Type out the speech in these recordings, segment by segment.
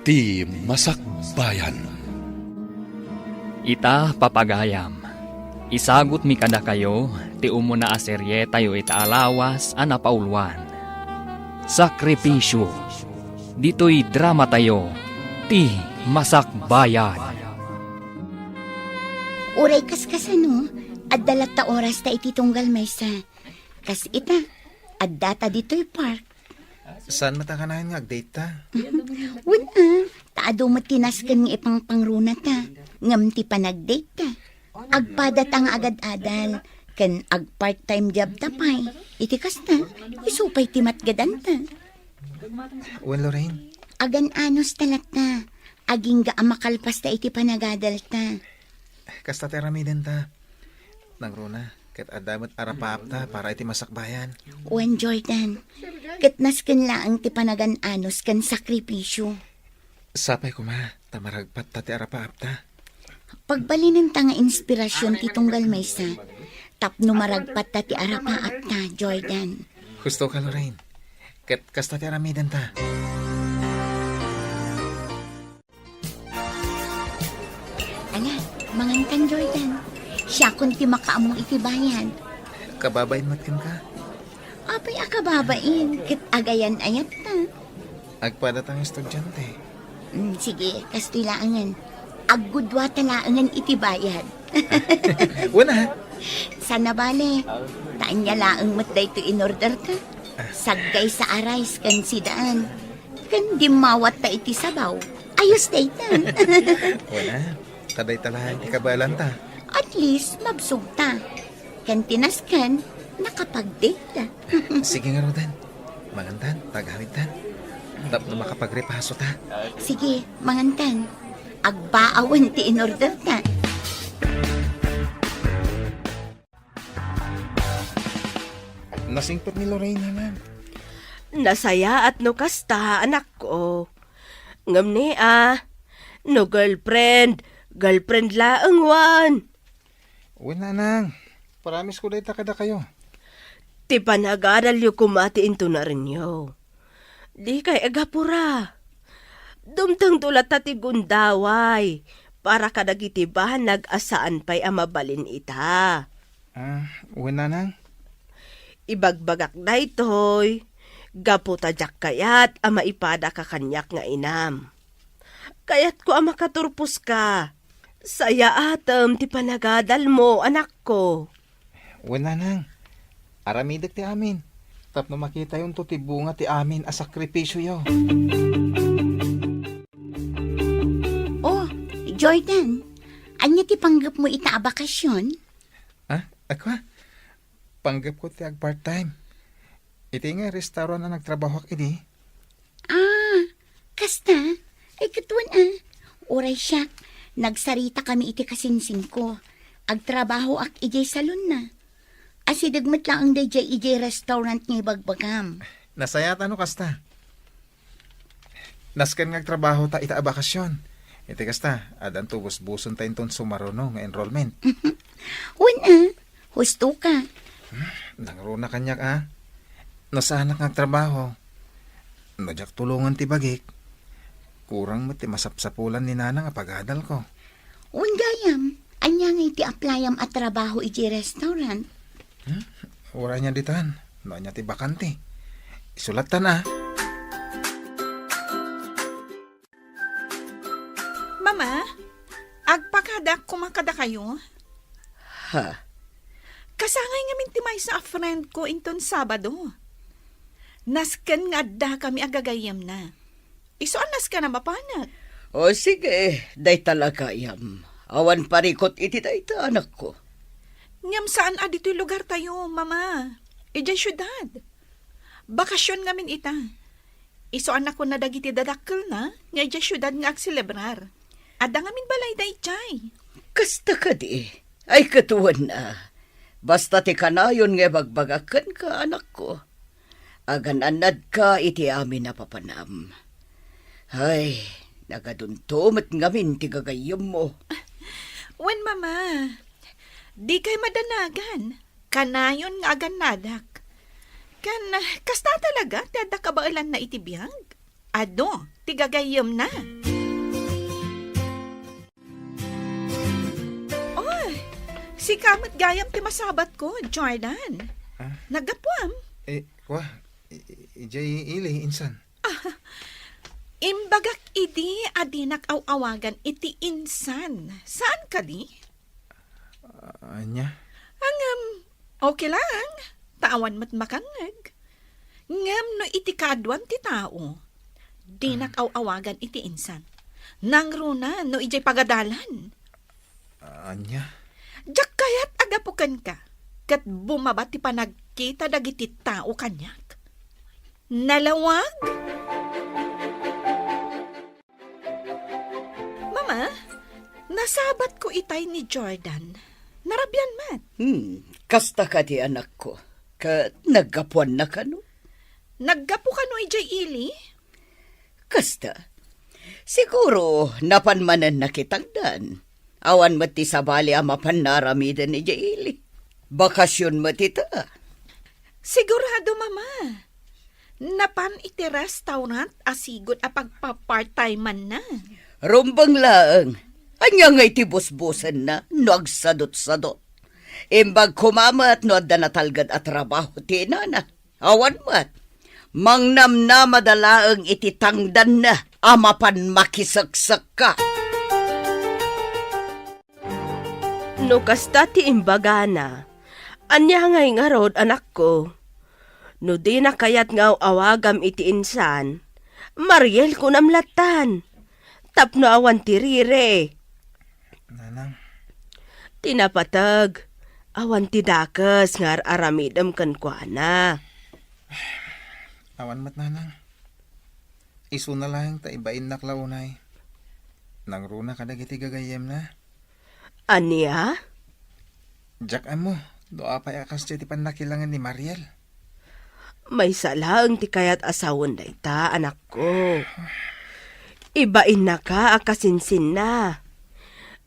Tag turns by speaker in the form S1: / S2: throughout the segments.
S1: Ti Masakbayan.
S2: Ita papagayam. Isagot mi kada kayo, ti umuna a serye tayo ita alawas a napaulwan. Sakripisyo. Dito'y drama tayo, ti Masakbayan.
S3: Uray kaskasano, at dalat ta oras ta iti tunggal maysa. Kas ita, at data dito'y park.
S4: Saan matakanahin nga agdate ta?
S3: Wala, taado matinaskan nga ipang pangruna ta. Ngam ti panagdate ta. Agpadat ang agad-adal. Kan ag part-time job ta pay. Iti kasta, isupay ti matgadan ta.
S4: Well, Lorraine,
S3: Agan anos talat ta. Aging ga amakalpas ta iti panagadal ta.
S4: kasta teramiden ta. Nang runa, kat adamot arapaap ta para iti masakbayan.
S3: Wen Jordan, katnas kan laang ti panagan anos kan sakripisyo.
S4: Sapay ko ma, tamaragpat ta ti arapaap ta.
S3: Pagbalinan ta nga inspirasyon ti tunggal maysa. Tapno maragpat ta ti arapaap ta, Jordan.
S4: Gusto ka, Lorraine. Kat kasta teramiden ta.
S3: Ala, mangantan Jordan. Siya kun ti makaamong itibayan.
S4: Kababayin matkin ka.
S3: Apay akababain, kit agayan ayat ta.
S4: Agpadat ang estudyante.
S3: Sige, kastilaangan. Aggudwa talaangan itibayan.
S4: Wala.
S3: Sana bale, taan niya laang matday to in order ka. Saggay sa arais kan sidaan. Kan di mawat ta iti sabaw. Ayos day ta.
S4: Wala. Taday talahan ti kabalan ta.
S3: At least, mabsug ta. Kan tinaskan, nakapag-date ta.
S4: Sige nga, Rodan. Magantan, tagamit ta. Tap na makapagrepaso ta.
S3: Sige, mangantan. Agbaawan ti in order ta.
S4: Nasingpot ni Lorraine naman.
S5: Nasaya at no kasta, anak ko. Ngam ni no girlfriend laang wan.
S4: Wala nang. Paramis ko dahi ta kada kayo.
S5: Ti panagaral yu kumati into na rin yo. Di kay agapura. Dumtang tulat ta ti gundaway. Para kadagitibahan nag-asaan pa'y amabalin ita.
S4: Wala nang.
S5: Ibagbagak na ito'y. Gaputa jak kayat ama ipada ka kanyak nga inam. Kayat ko ama katurpos ka. Saya atam ti panagadal mo, anak ko.
S4: Wala nang. Aramidak ti amin. Tap na makita yung to ti bunga ti amin a sakripisyo yo.
S3: Oh, Jordan, anya ti panggap mo ita a bakasyon?
S4: Ako? Panggap ko ti ag part-time. Iti nga restaurant na nagtrabaho ak idi.
S3: Kasta? Ay katuan Oray siya, nagsarita kami iti kasinsin ko. Agtrabaho ak ijay salon na. Asidagmat lang ang ijay restaurant ni Bagbagam.
S4: Nasayat ano kasta? Naskan ngagtrabaho ta ita a bakasyon. Iti kasta, adan to busbuson ta inton sumaruno nga enrollment.
S3: Husto ka.
S4: Nangruna kanyak Nasanak nga trabaho. Nadyak tulungan ti bagik. Kurang mo ti masapsapulan ni nana nga pagadal ko.
S3: Gayam, anya nga iti aplayam at trabaho iti restaurant.
S4: Wala niya ditan. No niya ti bakante. Isulat ta na.
S6: Mama, agpakadak kumakada kayo?
S5: Ha?
S6: Kasangay nga mintimay sa friend ko inton Sabado. Nasken nga adda kami agagayam na. Isuan nasken na mapanag.
S7: O sige, day talaga yam. Awan parikot iti dayta anak ko.
S6: Ngam saan adito'y lugar tayo, mama? Ijay syudad. Bakasyon ngamin ita. Isuan ako na dagiti dadakkel na, nga ijay syudad nga agselebrar. Adda ngamin balay da ijay.
S7: Kasta ka di. Ay katuwan na. Basta ti kanayon nga bagbagakan ka anak ko. Agan-anad ka iti amin na papanam. Ay, nagaduntumot ngamin ti gagayom mo.
S6: Wen, mama, di kay madanagan. Kanayon nga agan nadak. Kasta talaga, tada kabailan na itibiyag. Ado, tigagayom na. Oy, si kamot gayam ti masabat ko, Jordan. Nagapuam.
S4: Kwa, ijay ili, insan.
S6: Imbagak idi adinak aw-awagan iti insan. Saan ka di?
S4: Anya?
S6: Okay lang. Tawan mat makangag. Ngam no iti kadwan ti tao. Dinak aw-awagan iti insan. Nang runa no ijay pagadalan.
S4: Anya?
S6: Diyak kayat agapukan ka. Kat bumaba ti panagkita dagiti tao kanyak. Nalawag? Mama, nasabat ko itay ni Jordan. Narabyan mat.
S7: Kasta ka di anak ko. Ka naggapuan na ka no?
S6: Naggapo ka no ijay ili?
S7: Kasta. Siguro napanmanan na kitagdan. Awan mo ti sabali amapan naramidan ni Jaili. Bakasyon mo tita.
S6: Sigurado, Mama. Napan iti restaurant asigot a pagpa-part-time man na.
S7: Rumbang laang. Anya nga iti busbusan na, no agsadot-sadot. Imbag kumamat no adda natalgad at trabaho ti nana. Awan mat. Mangnam na madalaang iti tangdan na, amapan makisagsak ka.
S5: No kasta ti imbagana, anya ngay nga rod anak ko. No di na kayat nga awagam iti insan, Mariel ko namlatan. Tapno awan ti rire.
S4: Nanang?
S5: Tinapatag, awan ti dakas nga aramidam kan kuana.
S4: Awan mat nanang. Isu na lang ta ibain naklaunay. Nang runa ka dagiti gagayem na.
S5: Anya?
S4: Jack mo, doa pa akas ti panakilangan ni Mariel.
S5: May salang ti kayat asawon da ita, anak ko. Ibain na ka akasinsin na.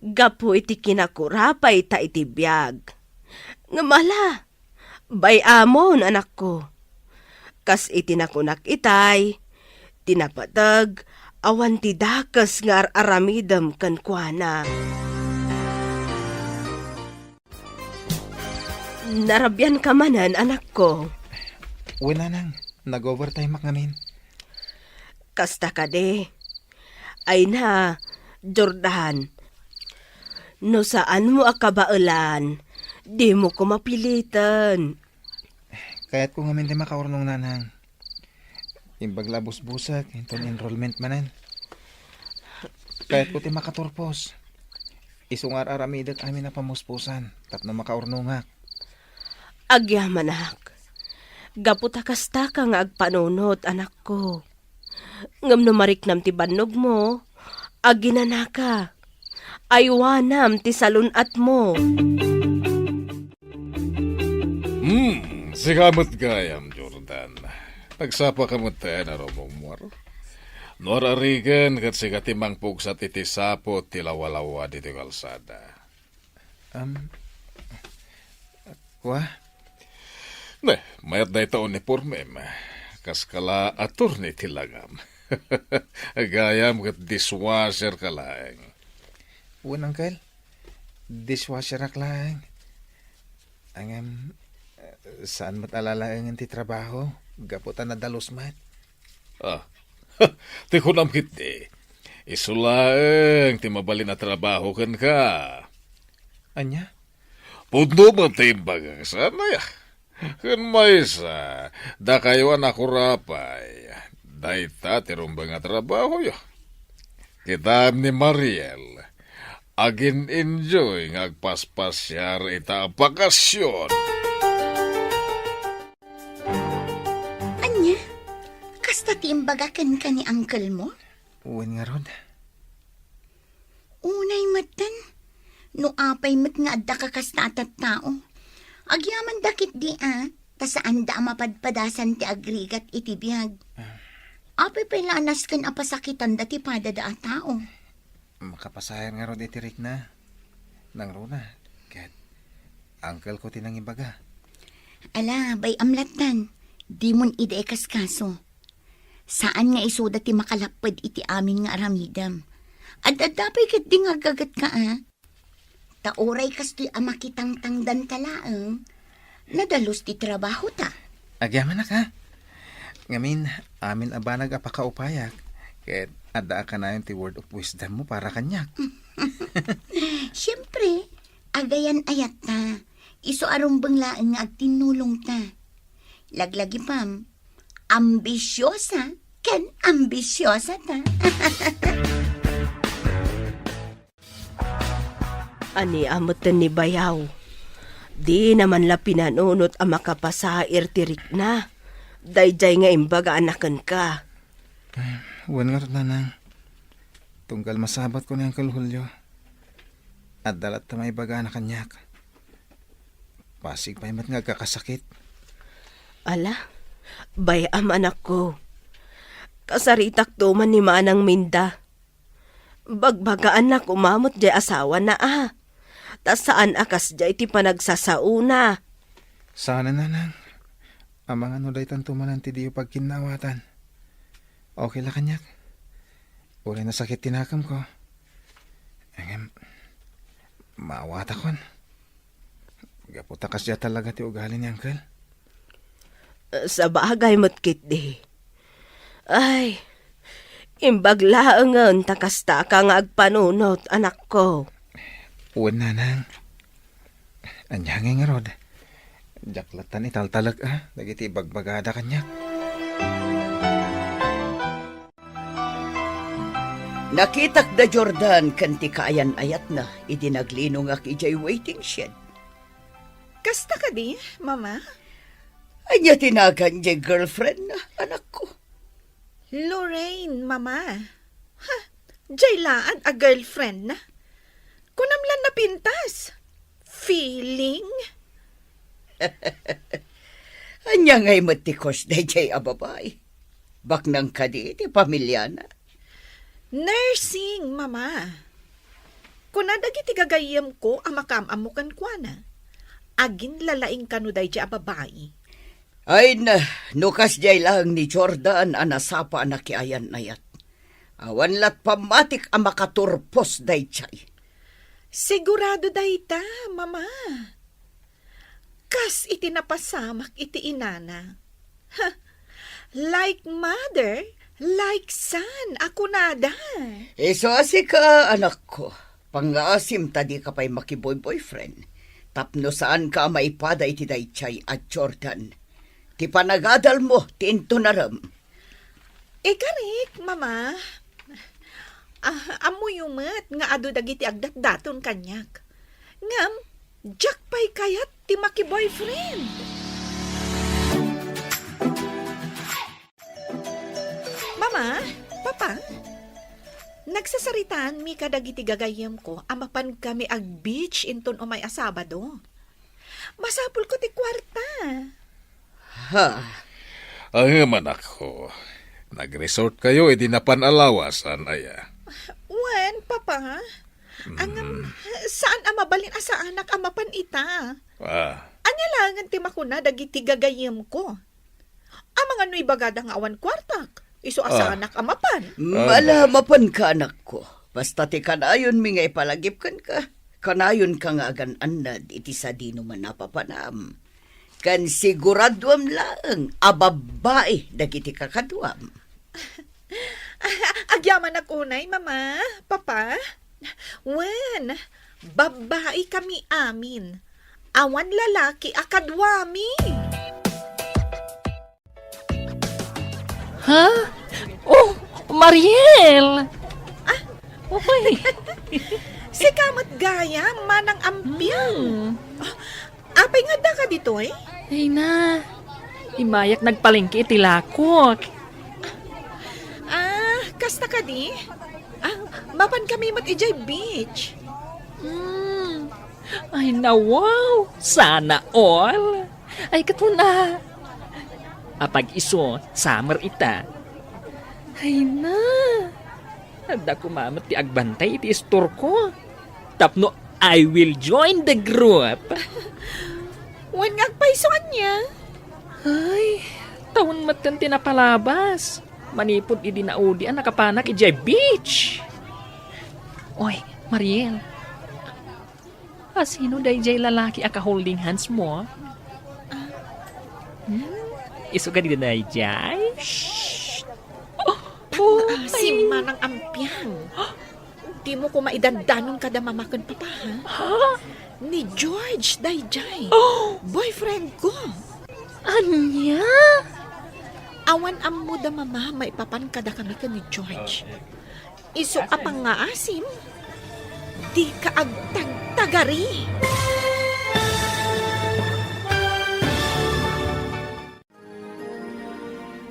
S5: Gapo iti kinakurapay ta iti biyag. Ngamala, bay amon anak ko. Kas iti nakunak itay, tinapatag, awan ti dakas nga aramidam kan kuana. Narabyan ka manan, anak ko.
S4: Uwi nanang, nag-overtime ngamin.
S5: Kasta ka de. Ay na, Jordan. No saan mo akabaulan, di mo ko mapilitan.
S4: Kaya't ko ngamin di makaurnong nanang. Imbag labos-busak, inton enrollment manan. Kaya't ko ti makaturpos. Isungar aramidat amin na pamuspusan, tapno makaurnongak.
S5: Agyamanak. Gaputa kasta ka nga agpanunot, anak ko. Ngam numariknam ti bannog mo, aginanaka. Aywanam ti salunat mo.
S1: Sigamot gayam, Jordan. Nagsapa ka mo tayo na romongmor. Norarigan kat sigatimang pugsat iti sapo tilawalawa diti kalsada.
S4: Kwa?
S1: Ne, mayat na ito uniforme. Kaskala atur ni tilagam. Gayam kat dishwasher ka lang.
S4: Uwan, Uncle. Dishwasher ak lang. Ang saan mat alalaangan ti trabaho? Gaputan na dalos mat.
S1: Ti kunam kiti. Isulaeng ti mabalin na trabaho kan ka.
S4: Anya?
S1: Pundo mo timbag sana ya. Kan maysa, da kayo anakurapay. Daita ti rumbang nga trabaho yo. Kitam ni Mariel. Agin enjoy ngagpaspasyar ita bakasyon.
S3: Anya, kasta ti imbagakan ka ni uncle mo?
S4: Uwan nga rod.
S3: Unay matan, no apay mat nga adda ka kasta atat tao. Agyaman dakit di ta saan da mapadpadasan ti agrigat iti biyag. Apay pa'y lanas kan apasakitan dati padada a tao.
S4: Makapasayar nga rod itirik na. Nang runa. Kat, uncle ko tinang imbaga.
S3: Ala, bay amlatan, di mon ide kaskaso. Saan nga isuda ti makalapad iti amin nga aramidam. Adadapay kat di nga gagat ka Tauray kastoy amakitang tangdan talaang. Nadalos ti trabaho ta.
S4: Agyaman na ka. Ngamin, amin abanag apakaupayak. Ket adda ka na yung ti word of wisdom mo para kanyak.
S3: Siyempre, agayan ayat ta. Iso arumbang laang nga agtinulong ta. Laglagi pam, ambisyosa, ken ambisyosa ta.
S5: Ani amot ni bayaw. Di naman la pinanunot ang makapasair tirik na. Dayjay nga imbaga anakan ka.
S4: Wan nga rin nanang. Tunggal masabat ko na yung kalhulyo. At dalat ta may baga na kanyak. Pasig pa imat nga kakasakit.
S5: Ala, bayam anak ko. Kasaritak tuman ni Manang Minda. Bagbagaan na kumamot jay asawa na Tas saan akas jay ti panagsasauna.
S4: Sana nanang. Amang ano day tantumanan ti diyo pagkinawatan. Okay la kanyak. Uri na sakit tinakam ko. Engem, maawat akon. Gaputa kasya talaga ti ugali ni Uncle.
S5: Sa bagay mo't kitdi. Ay, imbaglaangan takasta ka nga agpanunot, anak ko.
S4: Uwan nanang. Anyangin nga rod. Jaklatan italtalag dagiti bagbagada kanyak.
S7: Nakitak da Jordan kanti kaayan ayat na idinaglinong ak ijay waiting shed.
S6: Kasta ka di, mama?
S7: Anya tinagan jay girlfriend na anak ko.
S6: Lorraine, mama. Ha, jaylaan a girlfriend na. Kunamlan na pintas. Feeling?
S7: Anya ngay matikos da jay ababay. Baknang kadi ti pamilya na.
S6: Nursing, mama. Kunadagi ti gagayam ko ang makamamukan kwa na. Agin lalaing kanuday di ababae.
S7: Ay na, nukas jay lang ni Jordan anasapa na kiayan nayat. Awan lat pamatik ang makaturpos day chay.
S6: Sigurado dayta, mama. Kas iti napasamak iti inana. Ha, like mother, like son, ako nada.
S7: Iso asi ka, anak ko. Pangasim tadi ka pa'y makiboy-boyfriend. Tapno saan ka maipada iti daychay at Jordan. Ti panagadal mo, ti intonaram.
S6: Ikarik, mama. Amo yumet nga adu dagiti agdat-daton kanyak. Ngam, jak pa'y kayat ti maki-boyfriend. Mama, papa, nagsasaritaan mi kadagiti gagayam ko amapan kami ag beach inton umay a Sabado. Masapul ko ti kwarta.
S7: Ha,
S1: Ang manak ko. Nag-resort kayo, edi napanalawasan, aya.
S6: Wen, papa. Ang saan amabalin sa anak amapan ita? Anya langan ti makuna dagiti gagayam ko. Ang mga nuy bagada nga awan kwartak. Iso asa anak amapan.
S7: malamapan ka, anak ko. Basta ti kanayon mi nga ipalagip kan ka. Kanayon ka nga agan anad iti sa di naman napapanam. Kan siguraduam lang, ababae dagiti kakadwam.
S6: Agyaman ako unay, mama, papa. Wen, babae kami amin. Awan lalaki akadwami.
S2: Ha? Oh, Mariel! Uy!
S6: Si kamot gaya, manang ampiang. Apay nga da ka dito eh?
S2: Ay na, imayak nagpalengke iti lakok.
S6: Kasta ka di? Mapan kami mat ijay beach.
S2: Ay na wow, sana all. Ay katuna. Apag iso, summer ita. Ay na, handa kumamat ti agbantay iti store ko. Tapno, I will join the group.
S6: Wen nga agpaisoan niya.
S2: Ay, taon matan tinapalabas. Manipod idi na udi ang nakapanak ijay beach. Oy, Mariel. Sino dayjay lalaki aka holding hands mo? Isu ka di dayjay?
S6: Asim manang ampyang. Di mo ko maidandanon kada mamakan papa, ha? Ni George, dayjay. Boyfriend ko.
S2: Anya?
S6: Awan ammo da mama, maipapan kada kami ka ni George. Iso apang nga asim, di ka agtagtagari.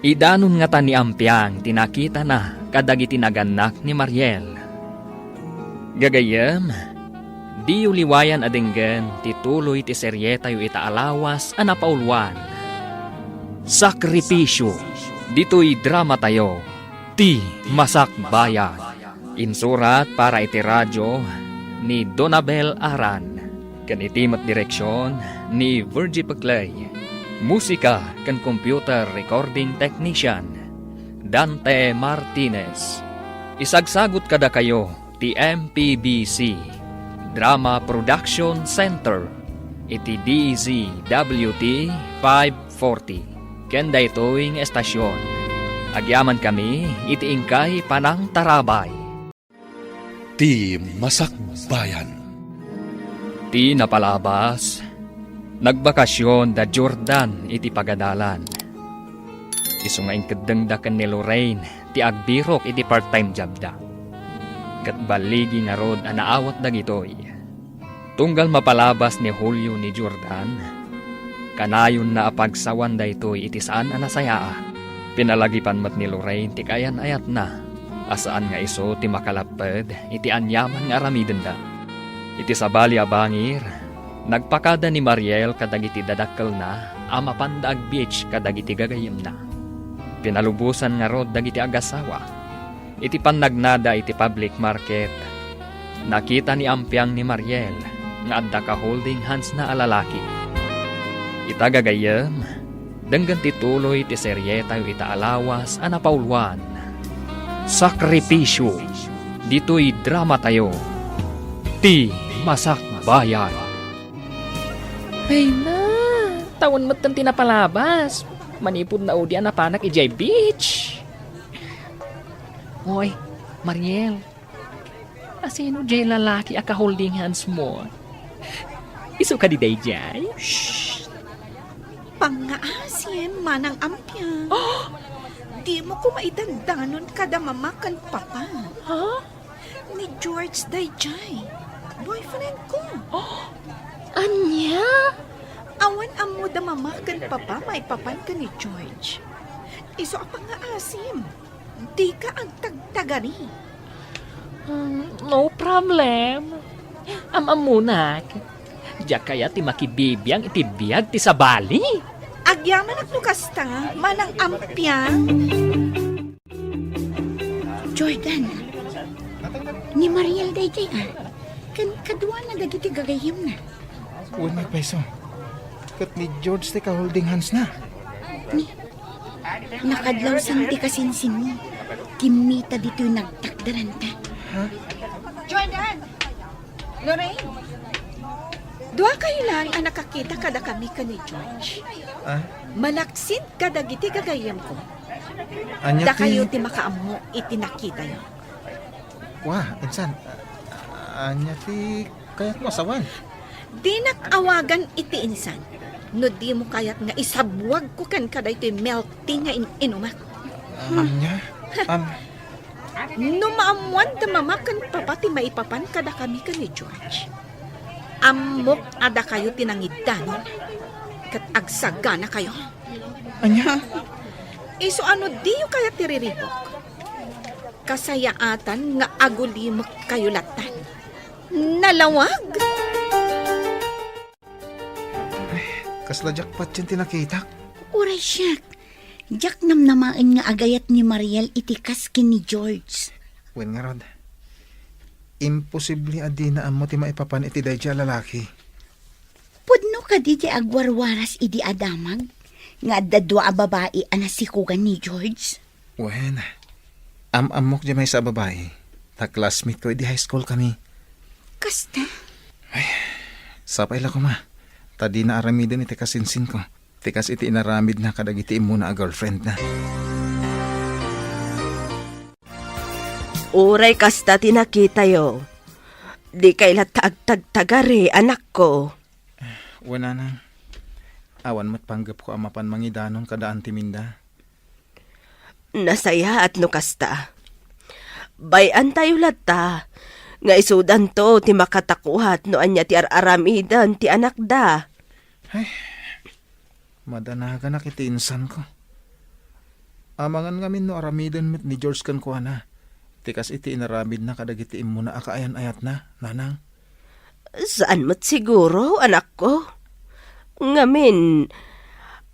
S2: Idanon nga ta ni Ampiang tinakita na kadagiti naganak ni Mariel. Gagayem, di uliwayan adenggen tituloy ti seryeta yu itaalawas a napaulwan. Sakripisyo, dito'y drama tayo, ti Masakbayan. Insurat para iti radyo ni Donabel Aran. Kanitimat direksyon ni Virgie Paclay. Musika kan computer recording technician Dante Martinez. Isagsagot kada kayo ti MPBC Drama Production Center iti DZWT 540. Kenda ito'y estasyon. Agyaman kami iti ingkay panang tarabay.
S8: Ti Masakbayan.
S2: Ti napalabas, nagbakasyon da Jordan iti pagadalan. Isu nga inkadengdakan ni Lorraine ti agbirok iti part-time job da. Kat baligi nga rod anaawat da gitoy. Tunggal mapalabas ni Julio ni Jordan, kanayon na apagsawan da itoy iti saan anasayaa. Pinalagipan mat ni Lorraine ti kayan ayat na. Asaan nga iso ti makalaped iti anyaman nga aramiden da. Iti sabali abangir, nagpakada ni Mariel kadagiti dadakkel na amapandaag beach kadagiti gagayem na. Pinalubusan nga rod dagiti agasawa. Iti pannagnada iti public market. Nakita ni Ampiang ni Mariel nga adda ka holding hands na alalaki. Itagagayem, denggan tituloy ti seryeta yu itaalawas a napaulwan. Sakripisyo, dito'y drama tayo, ti Masakbayan. Ay na, tawon mo't tanti na palabas. Manipod na udi na panak ijay beach. Hoy, Mariel, asino jay lalaki aka holding hands mo? Isu ka di day jay?
S6: Pangaasim manang ampyang. Di mo ko maidandanon kada mamakan papa.
S2: Ha?
S6: Ni George dayjay. Boyfriend ko.
S2: Anya?
S6: Awan amo da mamakan papa, maipapan ka ni George. Iso apang nga asim. Di ka ang tagtagari.
S2: No problem. Amamunak. Diya kaya ti makibibiyang itibiyag ti sabali.
S6: Agyaman at lukasta, manang ampyang.
S3: Jordan, ni Mariel dayjay kadwa na dagiti gagayem na.
S4: Uwan may peso. Kat ni George ti ka holding hands na.
S3: Nakadlaw sang ti kasinsin mo. Kimita dito yung nagtakdaran ta.
S4: Ha?
S6: Jordan! Lorraine! Dua kayo lang ang nakakita kada kami ka ni George.
S4: Ah?
S6: Manaksid kada giti gagayam ko.
S4: Anya
S6: Da kayo ti makaamo itinakita yun.
S4: Wah, insan. Anya ti kayat mo asawan.
S6: Di nakawagan iti insan. No di mo kayat nga isabwag ko kan kada ito melting nga inumak.
S4: Anya?
S6: No maamuan da mamakan papati maipapan kada kami ka ni George. Amok ada kayo tinangidanon. Kat agsagana kayo.
S4: Anya?
S6: Iso ano di yung kaya tiriribok? Kasayaatan nga agulimok kayo latan. Nalawag?
S4: Kasla jackpot yung tinakita.
S3: Uray siya. Jack namnamaan nga agayat ni Mariel itikas kin ni George.
S4: Wen nga rod. Imposible adi na amo ti maipapan iti dayjay lalaki.
S3: Pudno ka di agwarwaras idi adamag. Nga dadwa a babae anasikugan ni George.
S4: Wen, amok di may sa babae. Ta classmate ko di high school kami.
S6: Kasta?
S4: Sapay la ko ma. Tadi na aramidin iti kasinsin ko. Tikas iti inaramid na kadagiti mo na a girlfriend na.
S5: Uray kasta tinakita yo. Di kayla tagtagtagari, anak ko.
S4: Wala na. Awan mat panggap ko amapan mangidanon kadaan timinda.
S5: Nasaya at no kasta. Bayan tayo lata. Nga isudan to ti makatakuhat no anya ti aramidan ti anak da.
S4: Madanaga na kiti insan ko. Amangan ngamin no aramidon mit ni George kan kuha na. Tikas iti inaramid na kadagiti imo na akaayan-ayat na, nanang.
S5: Saan mo't siguro, anak ko? Ngamin,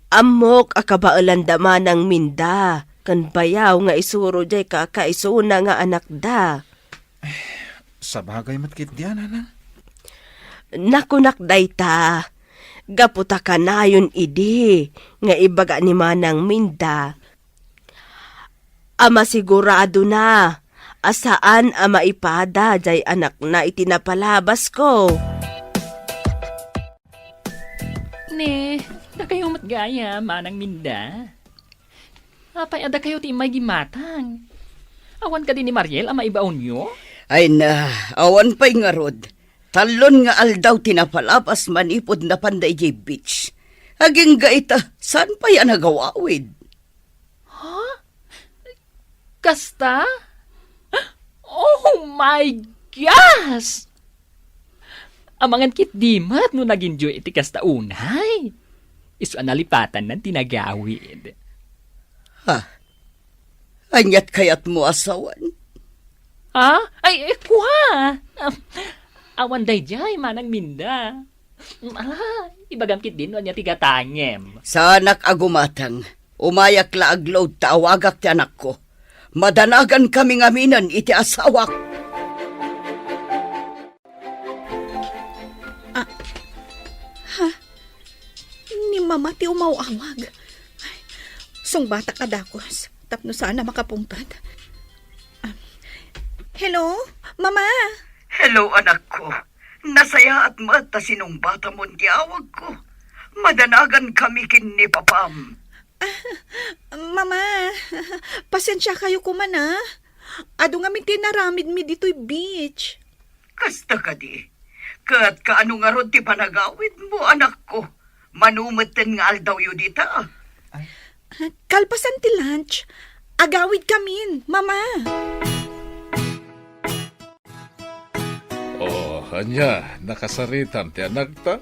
S5: amok akabaalan daman ng minda. Kan bayaw nga isuro jay kakaisuna nga anak da.
S4: Sa bagay matkit diyan, nanang.
S5: Nakunak dayta. Gaputa ka na yun idi. Nga ibaga ni manang minda. Ama sigurado na. Asaan ama ipada jay anak na itinapalabas ko.
S2: Ne, da kayo matgaya, manang minda. Apay, ada kayo ti may gimatang. Awan ka din ni Mariel, ama ibaon nyo?
S7: Ay na, awan pa'y nga rod. Talon nga aldaw tinapalapas manipod na panday jay beach. Aging gaita, saan pa yan nagawawid?
S2: Kasta? Oh my gosh! Amangan kit dimat no nag-enjoy iti kasta unay. Isu analipatan ng tinagawid.
S7: Anyat kayat mo asawan?
S2: Ha? Ay, kuha! Awan day jay, manang minda. Ibagam kit din no niya tigatangem.
S7: Sanak agumatang, umayak la agload tawagak ti anak ko. Madanagan kami ngaminan iti asawak.
S6: Ni mama ti umawawag. Sungbata ka dakos. Tapno sana makapungtad. Hello? Mama?
S7: Hello anak ko. Nasaya at mata sinong bata mo tiyawag ko. Madanagan kami kin ni papam.
S6: Mama, pasensya kayo kuman ha. Ado nga mi tinaramid mi dito'y beach.
S7: Kasta ka di. Kat kaano nga ron ti panagawid mo anak ko. Manumeten nga aldaw yu dita.
S6: Kalpasan ti lunch. Agawid kamin, mama.
S1: Oh, anya, nakasaritan ti anak ta?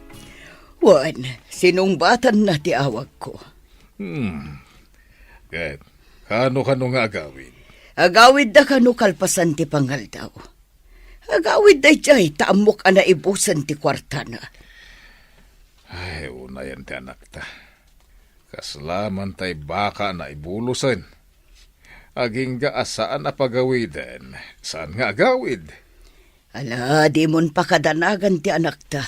S7: Wan, sinungbatan na ti awag ko.
S1: Kahit, kano nga agawin?
S7: Agawid da kano kalpasan ti pangaldaw. Agawid da jay taamok ana ibusan ti kwarta na.
S1: Ay, una yan ti anak ta. Kaslaman tay baka na ibulusan. Aging ga asaan na pagawiden, saan nga agawid?
S7: Ala, di mon pakadanagan ti anak ta.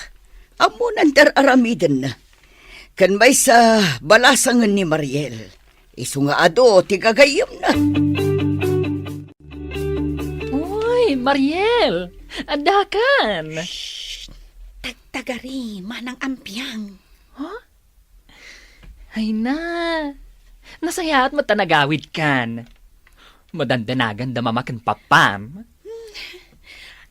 S7: Amunan dar aramiden na. Kan may sa balasangan ni Mariel. Isu nga ado, ti gagayam na.
S2: Uy, Mariel! Adakan!
S6: Tagtagari, manang ampyang.
S2: Ay na! Nasaya at matanagawid kan. Madandanagan da mamakan papam.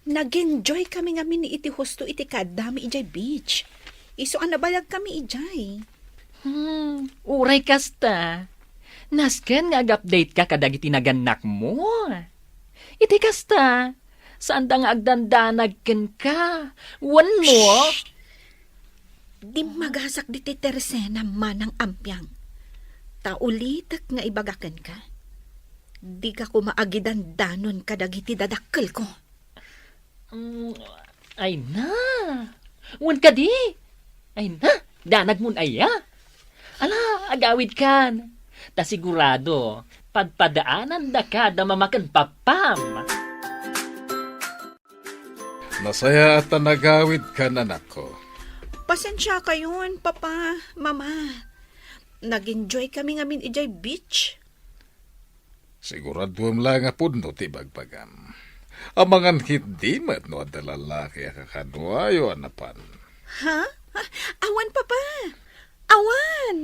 S6: Nag-enjoy kami nga ni iti husto iti kadami ijay beach. Iso anabayag kami ijay.
S2: Uray kasta. Nasken nga ag-update ka kadag itinaganak mo. Iti kasta. Saan da nga agdandanag ken ka? Wan mo?
S6: Di magasak di ti Teresena manang ampyang. Taulitak nga ibagakan ka. Di ka kumaagidan danon kadag iti dadakkel ko.
S2: Ay na. Wan ka di. Ay na. Danag mun aya. Ala, agawid kan. Ta sigurado, padpadaanan da ka da mamakan papam.
S1: Nasaya at nagawid ka anak ko.
S6: Pasensya kayon, papa, mama. Nag-enjoy kami ngamin ijay beach.
S1: Siguraduam lang nga puno ti bagbagam. Amangan hindi mat no at lalaki kakadwayo anapan.
S6: Ha? Awan, Papa. Awan.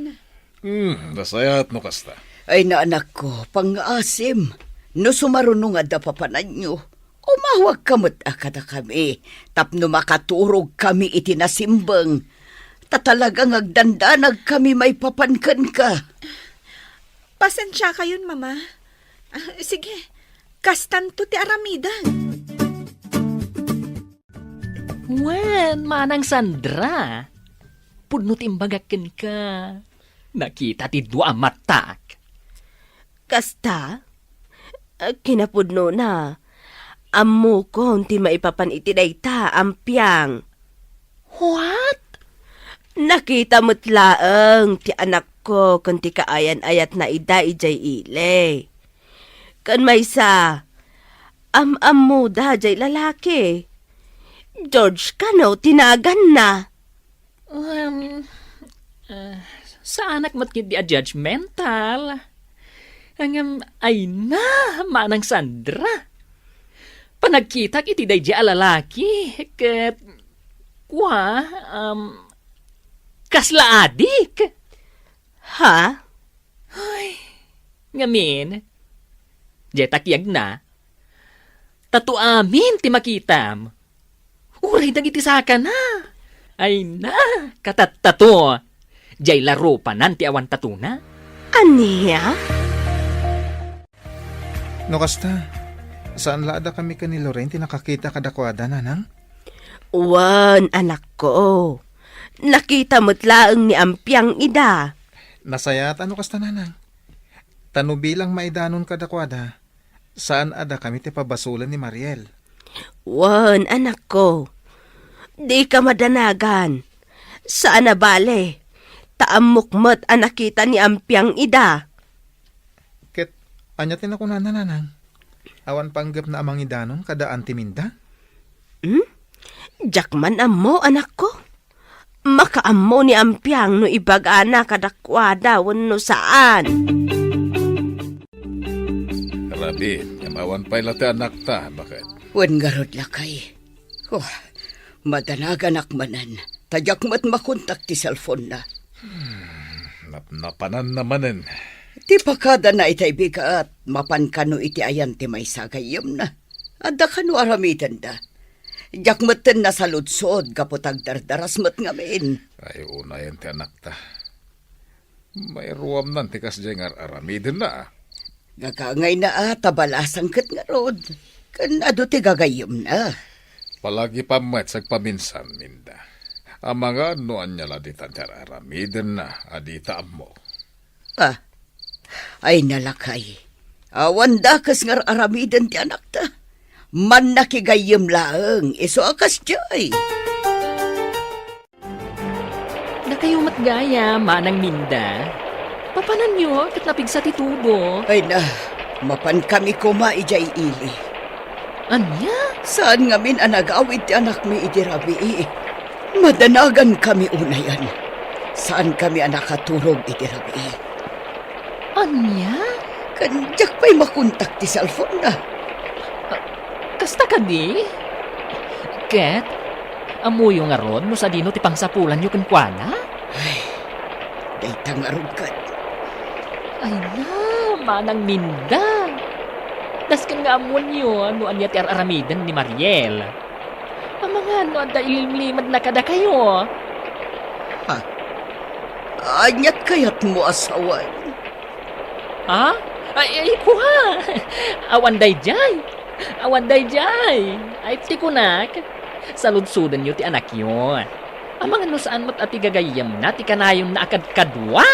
S1: Nasayat no kasta.
S7: Ay na anak ko, pang-asim. No sumarunong nga papanan nyo. Umawag kamot akada kami. Tapno makaturog kami itinasimbang. Tatalagang agdandanag kami may papankan ka.
S6: Pasensya kayon, Mama. Sige, kastan to ti aramidan.
S2: Wen, manang Sandra. Punot imbagakin ka. Nakita ti dua matak.
S5: Kasta? Kinapudno na. Ammo ko ti maipapan iti dayta, Ampyang.
S2: What?
S5: Nakita mo't laeng ti anak ko kung ti kaayan-ayat na ida ijay ile. Kan maysa, am mo da jay lalaki. George kano tinagan na.
S2: Sa anak mo't kid di a judgmental. Hangam ay na, manang Sandra. Panagkita iti day di a lalaki. Ket, kasla adik.
S5: Ha?
S2: Ngamin, di takyag na. Tatu amin ti makitam. Uray dagiti saka na. Ay na, katatato. Jay laro pa nanti awan tatuna.
S5: Aniya?
S4: No kasta, saan laada kami ka ni Lorente nakakita kadakwada nanang?
S5: Wan, anak ko. Nakita mo't laeng ni Ampyang ida.
S4: Nasayat ano kasta nanang? Tano bilang maidanon kadakwada, saan ada kami ti pabasulan ni Mariel?
S5: Wan, anak ko. Di ka madanagan. Saan na bale? Taamukmat ang nakita ni Ampyang ida.
S4: Ket, anyatin ako nanang. Awan panggap na amang idanon kada antiminda?
S5: Jakman ammo, anak ko. Makaammo ni Ampyang no ibagana kadakwada wano saan.
S1: Rabi, yamawan pa'y lati anak ta, bakit?
S7: Wen garod lakay. Oh, madanagan akmanan. Tadyak mat makontak ti cellphone na.
S1: Napanan namanen.
S7: Ti pakada na itay bigat, mapan kano iti ayan ti may sagayam na. Adda kano aramitan da. Jakmatan na sa lutsod, kaputag dardaras mat ngamin.
S1: Ay, una yan ti anak ta. May ruwam nan ti kasjay nga aramidin na.
S7: Gagangay na tabalasang kat nga rod. Kan ado ti gagayam na.
S1: Palagi pa met sagpaminsan, minda. Ang mga noan niya la di tantar aramidin na, adita mo.
S7: Ay nalakay. Awan dakas nga aramidan ti anak ta. Man nakigayam laeng, iso akas jay.
S2: Na kayo matgaya, manang Minda. Papanan nyo, kat napigsa ti tubo.
S7: Ay na, mapan kami kuma ijay ili.
S2: Anya?
S7: Saan ngamin anagawid ti anak mi idirabi? Madanagan kami unayan. Saan kami anakaturog idirabi?
S2: Anya?
S7: Kanjak pa'y makontak ti cellphone na.
S2: Kasta ka di? Ket, amuyo nga ron, no sa dino ti pangsapulan nyo kenkwana?
S7: Ay, dayta nga rugkat.
S2: Ay na, manang Minda. Das kan nga amon nyo, no anya ti aramidan ni Mariel. Ang mga no anda ilimlimad na kada kayo.
S7: Anyat kayat mo asawan.
S2: Ha? Ay, kuha. Awan day jay. Awan day jay. Ay, tikunak. Saludsudan nyo ti anak nyo. Ang mga no saan mo't ati gagayam na, ti kanayon na akad kadwa.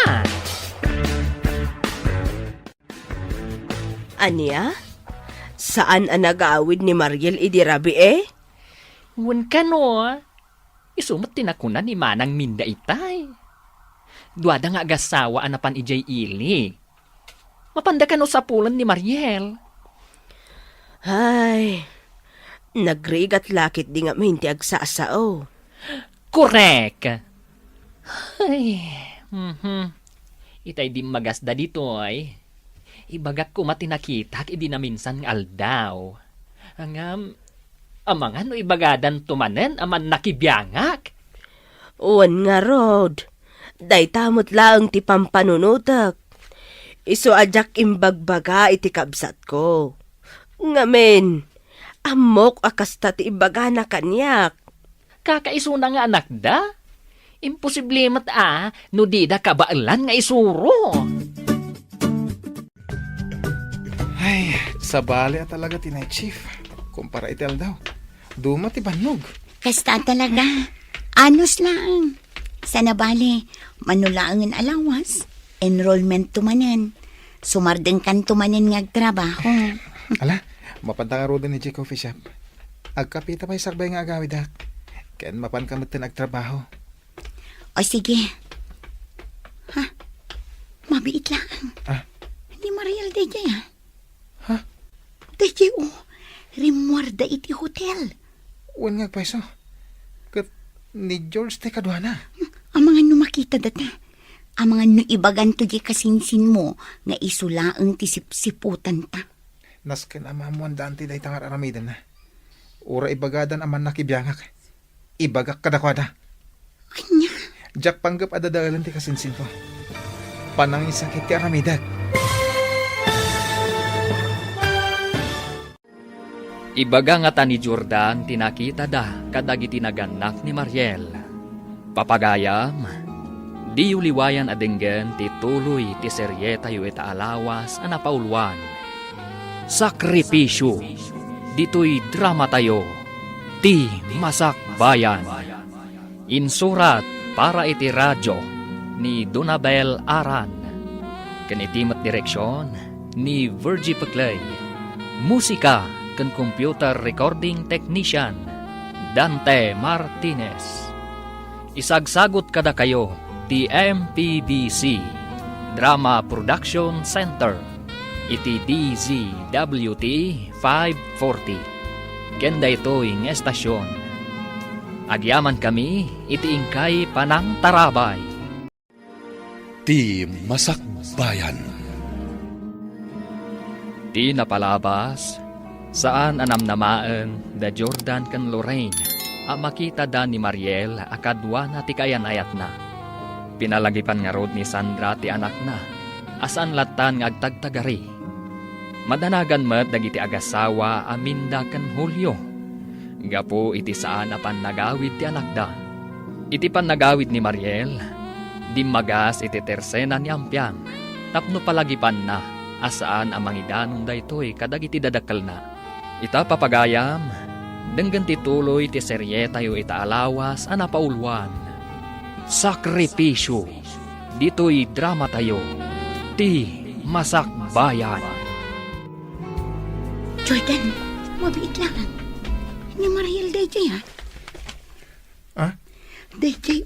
S5: Anya? Saan ang nag-aawid ni Mariel idirabi eh?
S2: Wan ka no. Isumot tinakuna ni Manang Minda itay. Duwada nga agasawa anapan ijay ili. Mapanda ka no sa pulan ni Mariel.
S5: Ay, nagrigat lakit di nga minti agsasao.
S2: Correct. Ay, itay di magasda dito ay. ibagak ko matinakitak idi na minsan nga aldaw. Angam, amangan no ibagadan tumanen aman nakibiyangak.
S5: Uwan nga, Rod. Day tamot lang ti pampanunutak. Iso ajak imbagbaga iti kabsat ko. Ngamen, amok akasta ti ibaga na kanyak.
S2: Kakaiso na nga anak da. Imposible no di da kabailan nga isuro.
S4: Ay, sa bali talaga tinay chief. Kumpara itel daw. Duma ti banog.
S3: Kasta talaga. Anos lang. Sana bali, manulaangan alawas, enrollment tumanen. Sumardeng kan tumanen nga trabaho.
S4: Ala, mapantangaro din ni J Coffee Shop. Agkapita pa isakbay nga agawid dak. Ken mapan kamot tin agtrabaho.
S3: O sige. Ha? Mabiit lang.
S4: Ah?
S3: Hindi marial DJ ha?
S4: Ha?
S3: DJ rimuarda iti hotel.
S4: Uwan nga paiso. Kat ni George te kadwana.
S3: Ang mga numakita data. Ang mga nuibagan to di kasinsin mo nga isulaang tisip-siputan ta.
S4: Nas ken amamuan danti day tangar aramidan na. Ura ibagadan aman nakibiyangak. Ibagak kadakwada.
S3: Anya?
S4: Jak panggap adadalan ti kasinsin ko. Panangin sakit ti aramidag.
S2: Ibaga nga ta ni Jordan tinakita da kadagiti naganak ni Mariel. Papagayam, di uliwayan adenggen ti tuloy ti serye tayo ita alawas a napaulwan. Sakripisyo, dito'y drama tayo, ti Masakbayan. Insurat para iti radyo ni Donabel Aran. Kanitimat direksyon ni Virgie Paclay. Musika kan computer recording technician Dante Martinez. Isagsagot kada kayo ti MPBC Drama Production Center iti DZWT 540. Kenda ito'y ng estasyon. Agyaman kami iti ingkay panang tarabay.
S8: Ti Masakbayan.
S2: Di napalabas, saan anamnamaan da Jordan kan Lorraine, a makita da ni Mariel akadwa na ti kayanayat na. Pinalagipan nga rod ni Sandra ti anak na, asan latan nga agtagtagari. Madanagan met dagiti agasawa aminda kan Hulyo. Gapo iti saan apan nagawid ti anak da. Iti pan nagawid ni Mariel, di magas iti tersena ni Ampiang, tapno palagipan na, asaan ang mangidanon da ito'y kadagiti dadakal na. Ita papagayam, denggan ti tuloy ti serye tayo ita alawas a napaulwan. Sakripisyo, dito'y drama tayo, ti Masakbayan.
S3: Jordan, mabiit lang. Ni Mariel DJ ha?
S4: Ah?
S3: DJ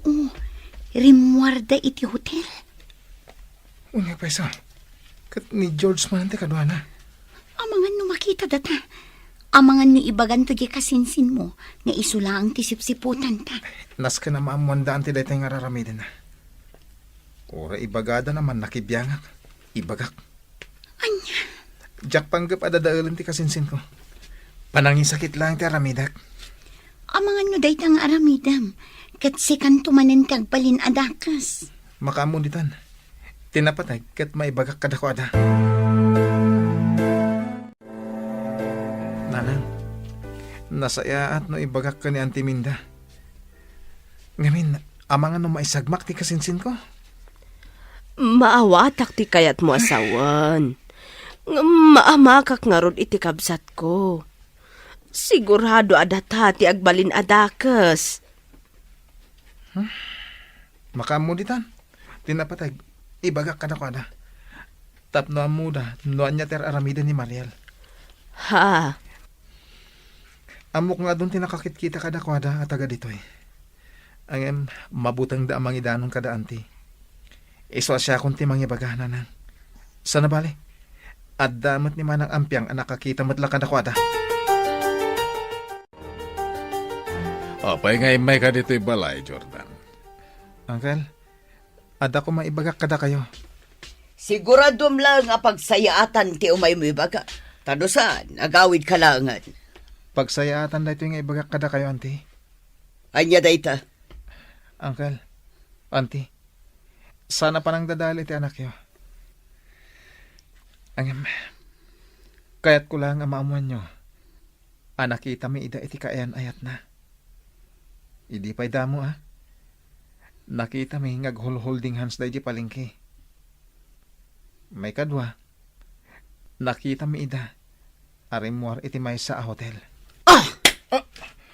S3: rimuarda iti hotel.
S4: Uwan nga paiso. Kat ni George man te kadwana.
S3: Ang mga numakita data. Ang mga nuibagan to di kasinsin mo nga isulaang tisip-siputan ta.
S4: Nas ka na maamuan daan ti day tayo nga raramidin na. Ura ibagada naman nakibiyangak. Ibagak.
S3: Anya?
S4: Jak panggap adadaalan ti kasinsin ko. Panangin sakit lang ti aramidak.
S3: Ang mga nuday tang aramidam. Kat sikan tumanen kagbalin adakas.
S4: Makamunitan. Tinapatay kat maibagak kadakwada. Nanang, nasaya at no ibagak ka ni Auntie Minda. Ngamin, amangan no maisagmak ti kasinsin ko.
S5: Maawatak ti kayat mo asawan. Maamakak nga rod iti kabsat ko. Sigurado adata ti agbalin adakas.
S4: Makamunitan. Tinapatay, ibagak kadakwada. Tapno amuda, noan niya ter aramida ni Mariel.
S5: Ha?
S4: Amok nga doon tinakakit-kita kadakwada at taga dito eh. Ang mabutang da amang idanong kada anti. Iswa siya kung timang ibagahan na. Sana bali? At damot ni manang Ampiang ang nakakita matla kadakwada.
S1: Apay nga imay ka dito'y balay, Jordan.
S4: Uncle, ada ko maibagak kada kayo.
S7: Siguradom lang nga pagsayaatan ti umay mo ibaga. Tano saan, agawid kalangan.
S4: Pagsayaatan da ito nga ibagak kada kayo, auntie.
S7: Anya dayta.
S4: Uncle, auntie, sana pa nang dadali ti anak yo. Angam, kayat ko lang ang maamuan nyo. Anak kita mi ida iti kaayan ayat na. Idi pa'y damo Nakita mi ngag-holding hands da iti palengke. May kadwa. Nakita mi ida. Arimuar iti may sa hotel.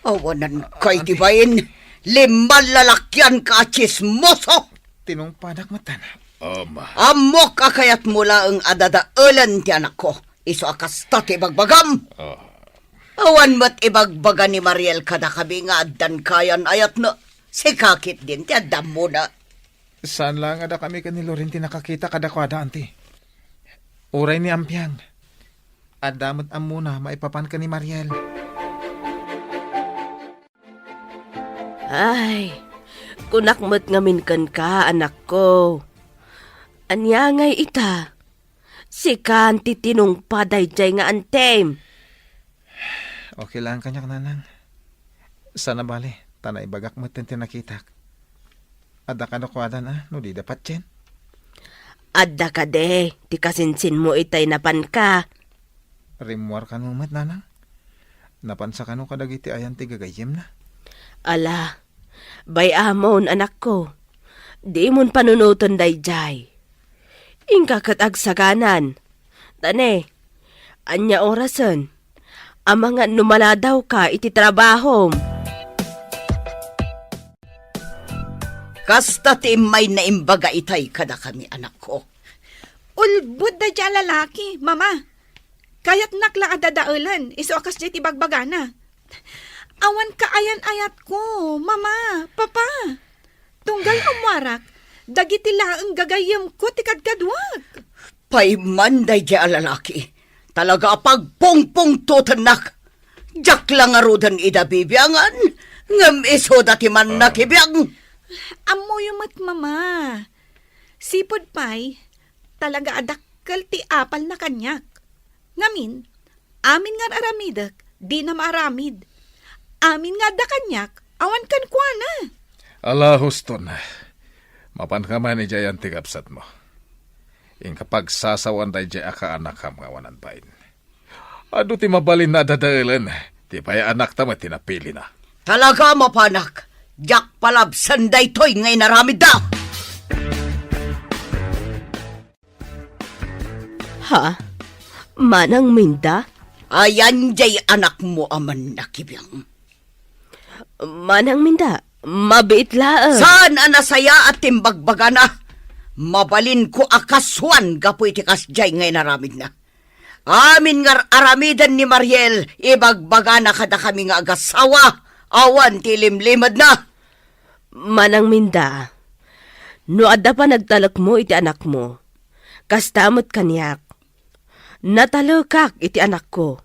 S7: Awanan kay tibayin. 5 lalakyan ka chismoso.
S4: Tinungpadak matan.
S1: Ama,
S7: Amok akayat mula ang adadaulan ti anak ko. Iso akas tati bagbagam. Awan mat ibagbaga ni Mariel kada kabi nga addan kayan ayat na. Sikakit din ti addam mo na.
S4: Saan lang ada kami kanilo rin tinakakita kadakwada, auntie. Uray ni Ampiang. Adamot ang muna maipapan ka ni Mariel.
S5: Ay, kunakmat ngamin kan ka, anak ko. Anya ngay ita. Si kanti tinungpaday jay nga antem.
S4: Okay lang kanyak nanang. Sana bali, tanay bagak mo tinakitak. Ada kadakwadan no di dapat chen.
S5: Adda ka de, ti kasinsin mo itay napan ka.
S4: Rimuar ka numat nanang. Napansa ka no kadagiti ayan ti gagayim na.
S5: Ala, bay amon anak ko. Di mon panunuton dayjay. Ingka kat agsaganan. Tane, anya orasan. Ang mga numaladaw ka iti trabaho.
S7: Kasta ti may naimbaga itay kada kami anak ko.
S6: Ulbud da dya lalaki, mama. Kayat nakla adadaulan, iso akas dya tibagbagana. Awan ka ayan-ayat ko, mama, papa. Tunggal umwarak, dagiti laang gagayam ko tikadkadwag.
S7: Paimanday di alalaki. Talaga pagpongpong totanak. Jak lang arudan ida bibyangan. Ngam iso dati man nakibiyang.
S6: Amo yumat, mama. Sipod pa'y, talaga adakkel ti apal na kanyak. Ngamin, amin nga aramidak, di na maaramid. Amin nga da kanyak, awan kan kwa na.
S1: ala huston. Mapan ka man ijay ang tigapsat mo. Ing kapag sasawan tayo jay aka anak ka mga wanan pain. Ado ti mabalin na dadailan, ti paya anak ta tinapili na.
S7: Talaga mapanak. Jak palabsan day toy ngay naramid da.
S5: Ha? Manang minda?
S7: Ayan jay anak mo aman nakibiyang.
S5: Manang minda? Mabait laang.
S7: Saan anasaya at timbagbaga na? Mabalin ko akaswan gapu iti kasjay ngay naramid na. Amin nga aramidan ni Mariel, ibagbaga na kada kami nga agasawa. Awan tilimlimad na.
S5: Manang minda, no adda pa nagtalak mo iti anak mo, kastamot kanyak. Natalakak iti anak ko.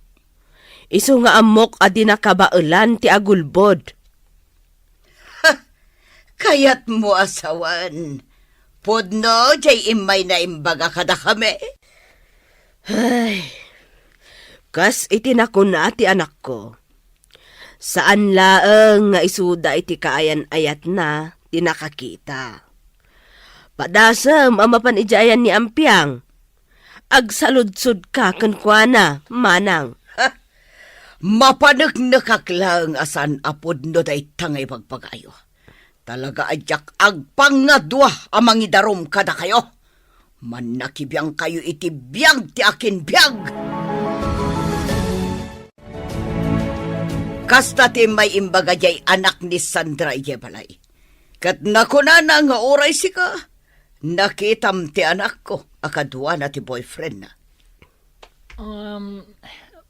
S5: Iso nga amok adi nakabaulan ti agulbod.
S7: Kayat mo asawan. Podno, jay imay na imbaga kada kami.
S5: Ay, kas iti nakuna ti anak ko. Saan laeng nga isuda iti kaayan-ayat na tinakakita. Padasam amapan ijayan ni Ampiang. Agsaludsud ka kankwana, manang.
S7: Mapanagnakaklang asan apod no day tangay pagpagayo. Talaga adyak agpangadwa amang idarom kada kayo. Manakibiyang kayo iti biyag ti akin biyag. Kasta ti may imbaga jay anak ni Sandra Iyebalay. Kat nakunana nga oray sika, nakitam ti anak ko, akadwa na ti boyfriend na.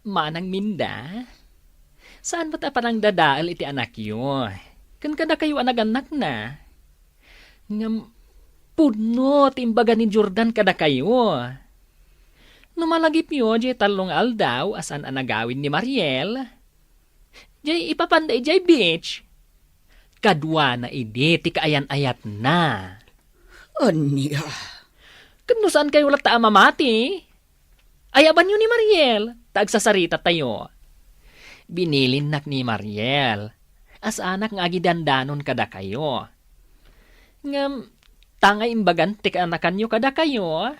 S2: Manang minda? Saan ba ta parang dadaal iti anak yo? Kan kada kayo anak-anak na. Ngam, puno timbaga ni Jordan kada kayo. Numalagip yo, jay talong aldaw asan anagawin ni Mariel. Jay ipapanday jay beach. Kadwa na idi ti kaayan-ayat na.
S7: Anya?
S2: Kano saan kayo lata mamati? Ayaban yun ni Mariel, tagsasarita tayo. Binilin nak ni Mariel, as anak nga gidandanon kada kayo. Ngam, tangay imbagan tika anakan nyo kada kayo.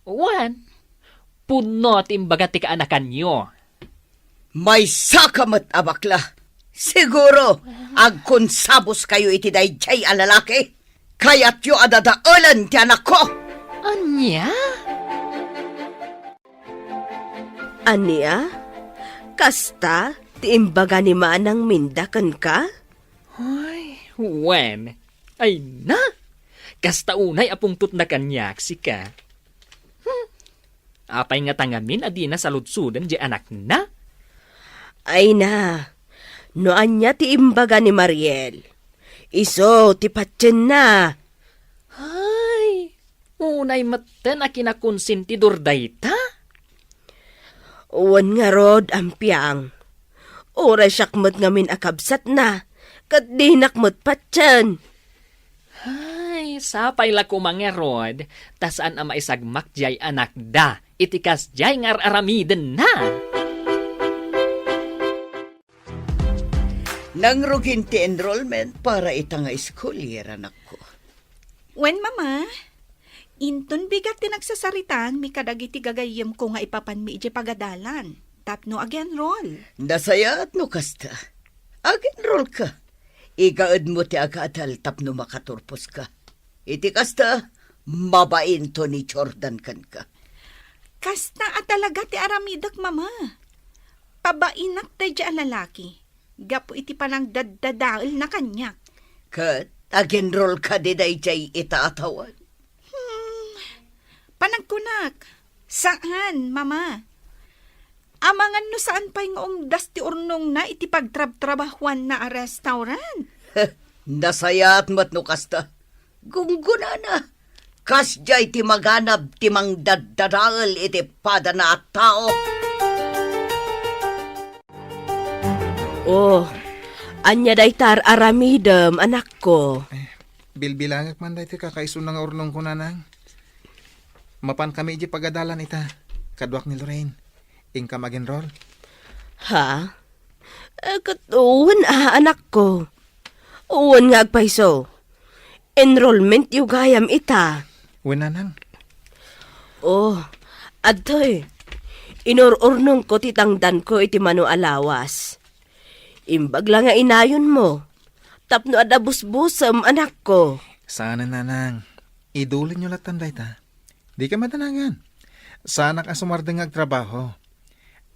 S2: Wan, punot imbaga tika anakan nyo.
S7: May sakamat abakla. Siguro, agkonsabos kayo iti dayjay a lalaki. Kaya't yo adadaalan ti anak ko.
S2: Anya?
S5: Ania? Kasta, ti imbaga ni manang mindakan ka?
S2: Ay, wen. Ay na! Kasta unay apong na kanyak si ka. Apay nga tangamin adi na sa lutsudan di anak na?
S5: Ay na, noan niya ti imbaga ni Mariel. Iso, ti patyen na.
S2: Ay, unay maten a kinakonsentidor dayta?
S5: Uwan nga rod, ampiang. Oras syakmat ngamin akabsat na, kat di nakmat patyen.
S2: Ay, sapay la kumangerod, tasaan ama isagmak jay anak da, itikas jay ngar aramiden na.
S7: Nangrugin ti enrollment para ita nga school year, anak ko.
S6: Wen, mama, inton bigat ti nagsasaritan, mi kadagiti gagayem ko nga ipapan mi iti pagadalan. Tapno again roll.
S7: Nasaya at no kasta. Ag-enroll ka. Igaad mo ti agatal tapno makaturpos ka. Iti kasta, mabain to ni Jordan kan ka.
S6: Kasta at talaga ti aramidak, mama. Pabainak tayo dyan lalaki. Gapo iti panang daddadaal na kanya.
S7: Kat, ag-enroll ka di dayjay itaatawan.
S6: Panagkunak. Saan, mama? Amangan no saan pa'y nga umdas ti urnong na iti pagtrab-trabahuan na a restaurant?
S7: Nasaya at mat no kasta. Gungguna na. Kasjay ti maganab ti mang daddadaal iti pada na at tao.
S5: Oh, anya daytar aramidem, anak ko.
S4: Bilbilangak man dahi ti kakaiso nga urnong ko nanang. Mapan kami iti pagadalan ita. Kadwak ni Lorraine. Ingka mag-enroll.
S5: Ha? Katuwan anak ko. Uwan nga agpaiso. Enrollment yu gayam ita.
S4: Winanang.
S5: Oh, adtoy. Inor-urnong ko titangdan ko iti mano alawas. Imbag lang nga inayon mo. Tapno adabus-busam, anak ko.
S4: Sana nanang. Idulin nyo latan dayta. Di ka matanangan. Sana ka sumardeng agtrabaho.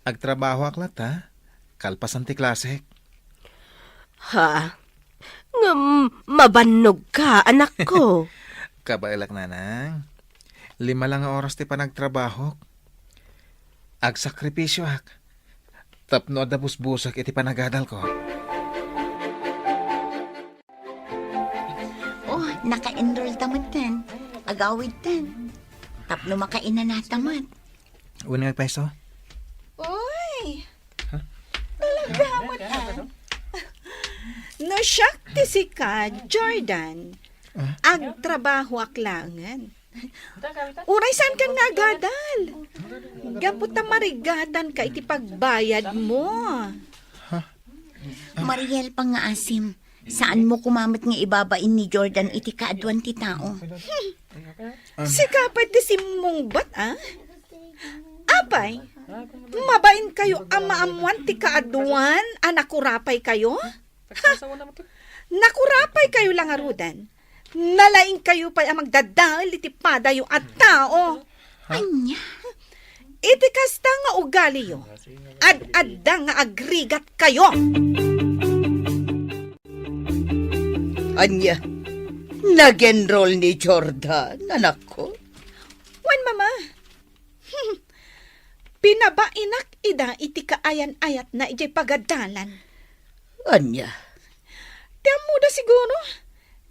S4: Agtrabaho aklat ha. Kalpasan ti klasik.
S5: Ha? Nga mabannog ka, anak ko.
S4: Kabailak nanang. 5 lang nga oras ti panagtrabaho. Agsakripisyo ak. Tapno adabus-busak iti panagadal ko.
S3: Oh, naka-enroll tamad tan. Agawid tan. Tapno makainan na tamad.
S4: Una nga peso?
S6: Uy! Talaga mo tan. No siyak ti si ka, Jordan. Agtrabaho aklangan. Uray saan ka nga agadal? Gaputa marigatan ka iti pagbayad mo.
S3: Mariel pa nga asim. Saan mo kumamit nga ibabain ni Jordan iti kaadwan ti tao?
S6: Sikapay ti simong bat, ah? Apay, mabain kayo amaamuan ti kaadwan, nakurapay kayo? Nakurapay kayo lang arudan. Nalaing kayo pa'y magdadal iti padayo at tao.
S3: Anya?
S6: Iti kasta nga ugali yo. Ad-adda nga agrigat kayo.
S7: Anya, nag-enroll ni Jordan, anak ko.
S6: Wan, mama. Pinabainak ida iti kaayan-ayat na iti pagadalan.
S7: Anya,
S6: Tiyan mo da siguro.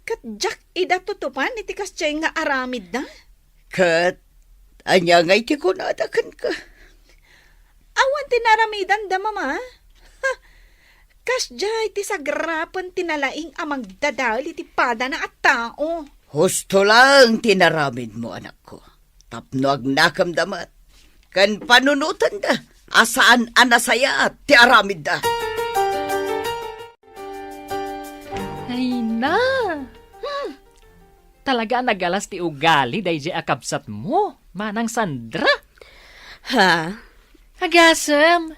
S6: Katjak ida tutupan iti kasjay nga aramid na.
S7: kat, anya nga iti kunadakan ka.
S6: Awan tinaramidan da, mama. Kasjay ti sagrapan tinalaing amang dadal iti pada na at tao.
S7: Husto lang tinaramid mo, anak ko. Tapno ag nakamdamat. Kan panunutan da, asaan anasaya at ti aramid da.
S2: Ay na! Talaga nagalas ti ugali dahi akabsat mo, manang Sandra.
S5: Ha?
S2: Agasem!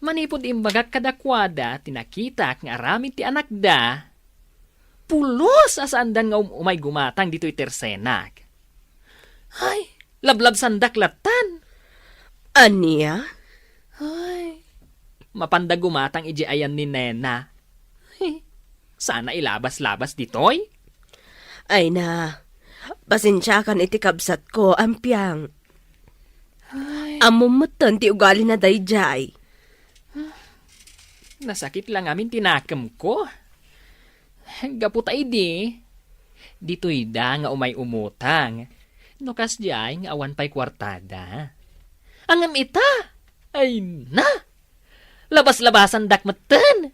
S2: Manipod imbagak kadakwada, tinakita nga aramid ti anak da. Pulos asandan nga umay gumatang dito'y tersenak. Ay, lablab sandak latan.
S5: Aniya?
S2: Ay, mapanda gumatang iji ayan ni Nena. Ay, sana ilabas-labas dito'y.
S5: Ay na, pasensya kan iti kabsat ko, ampyang. Amumutan ti ugali na dayjay.
S2: Nasakit lang amin tinakam ko. Gaputay di. Dito'y da nga umay umutang. Nukas jay nga awan pa'y kwartada. Angam ita! Ay na! Labas-labasan dakmatan!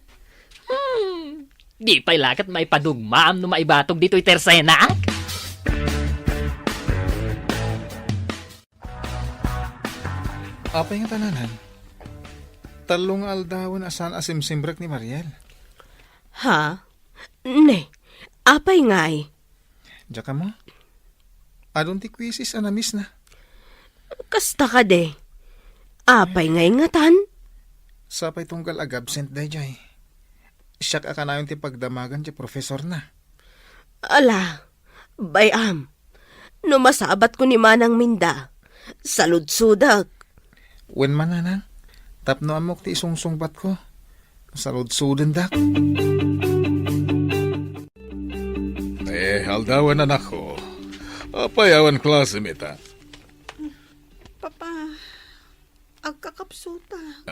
S2: Di pa'y lakat may padugmaam no maibatog dito'y tersenak.
S4: Apay nga tananan. Talong aldawan asan asimsimbrek ni Mariel.
S5: Ha? Ne, apay ngay.
S4: Diya ka mo? Adon ti kwisis anamis na.
S5: Kasta ka de. Apay ngay ngatan.
S4: Sapay tunggal agabsent day jay. Siyak akanayon ti pagdamagan ti profesor na.
S5: Ala, bayam. No masabat ko ni Manang Minda. Saludsudak.
S4: Wen man nanang, tapno amok ti isungsungbat ko. Salud-suden dak.
S1: Aldawan anak ko. Payawan klase mita.
S6: Papa, agkakapsuta.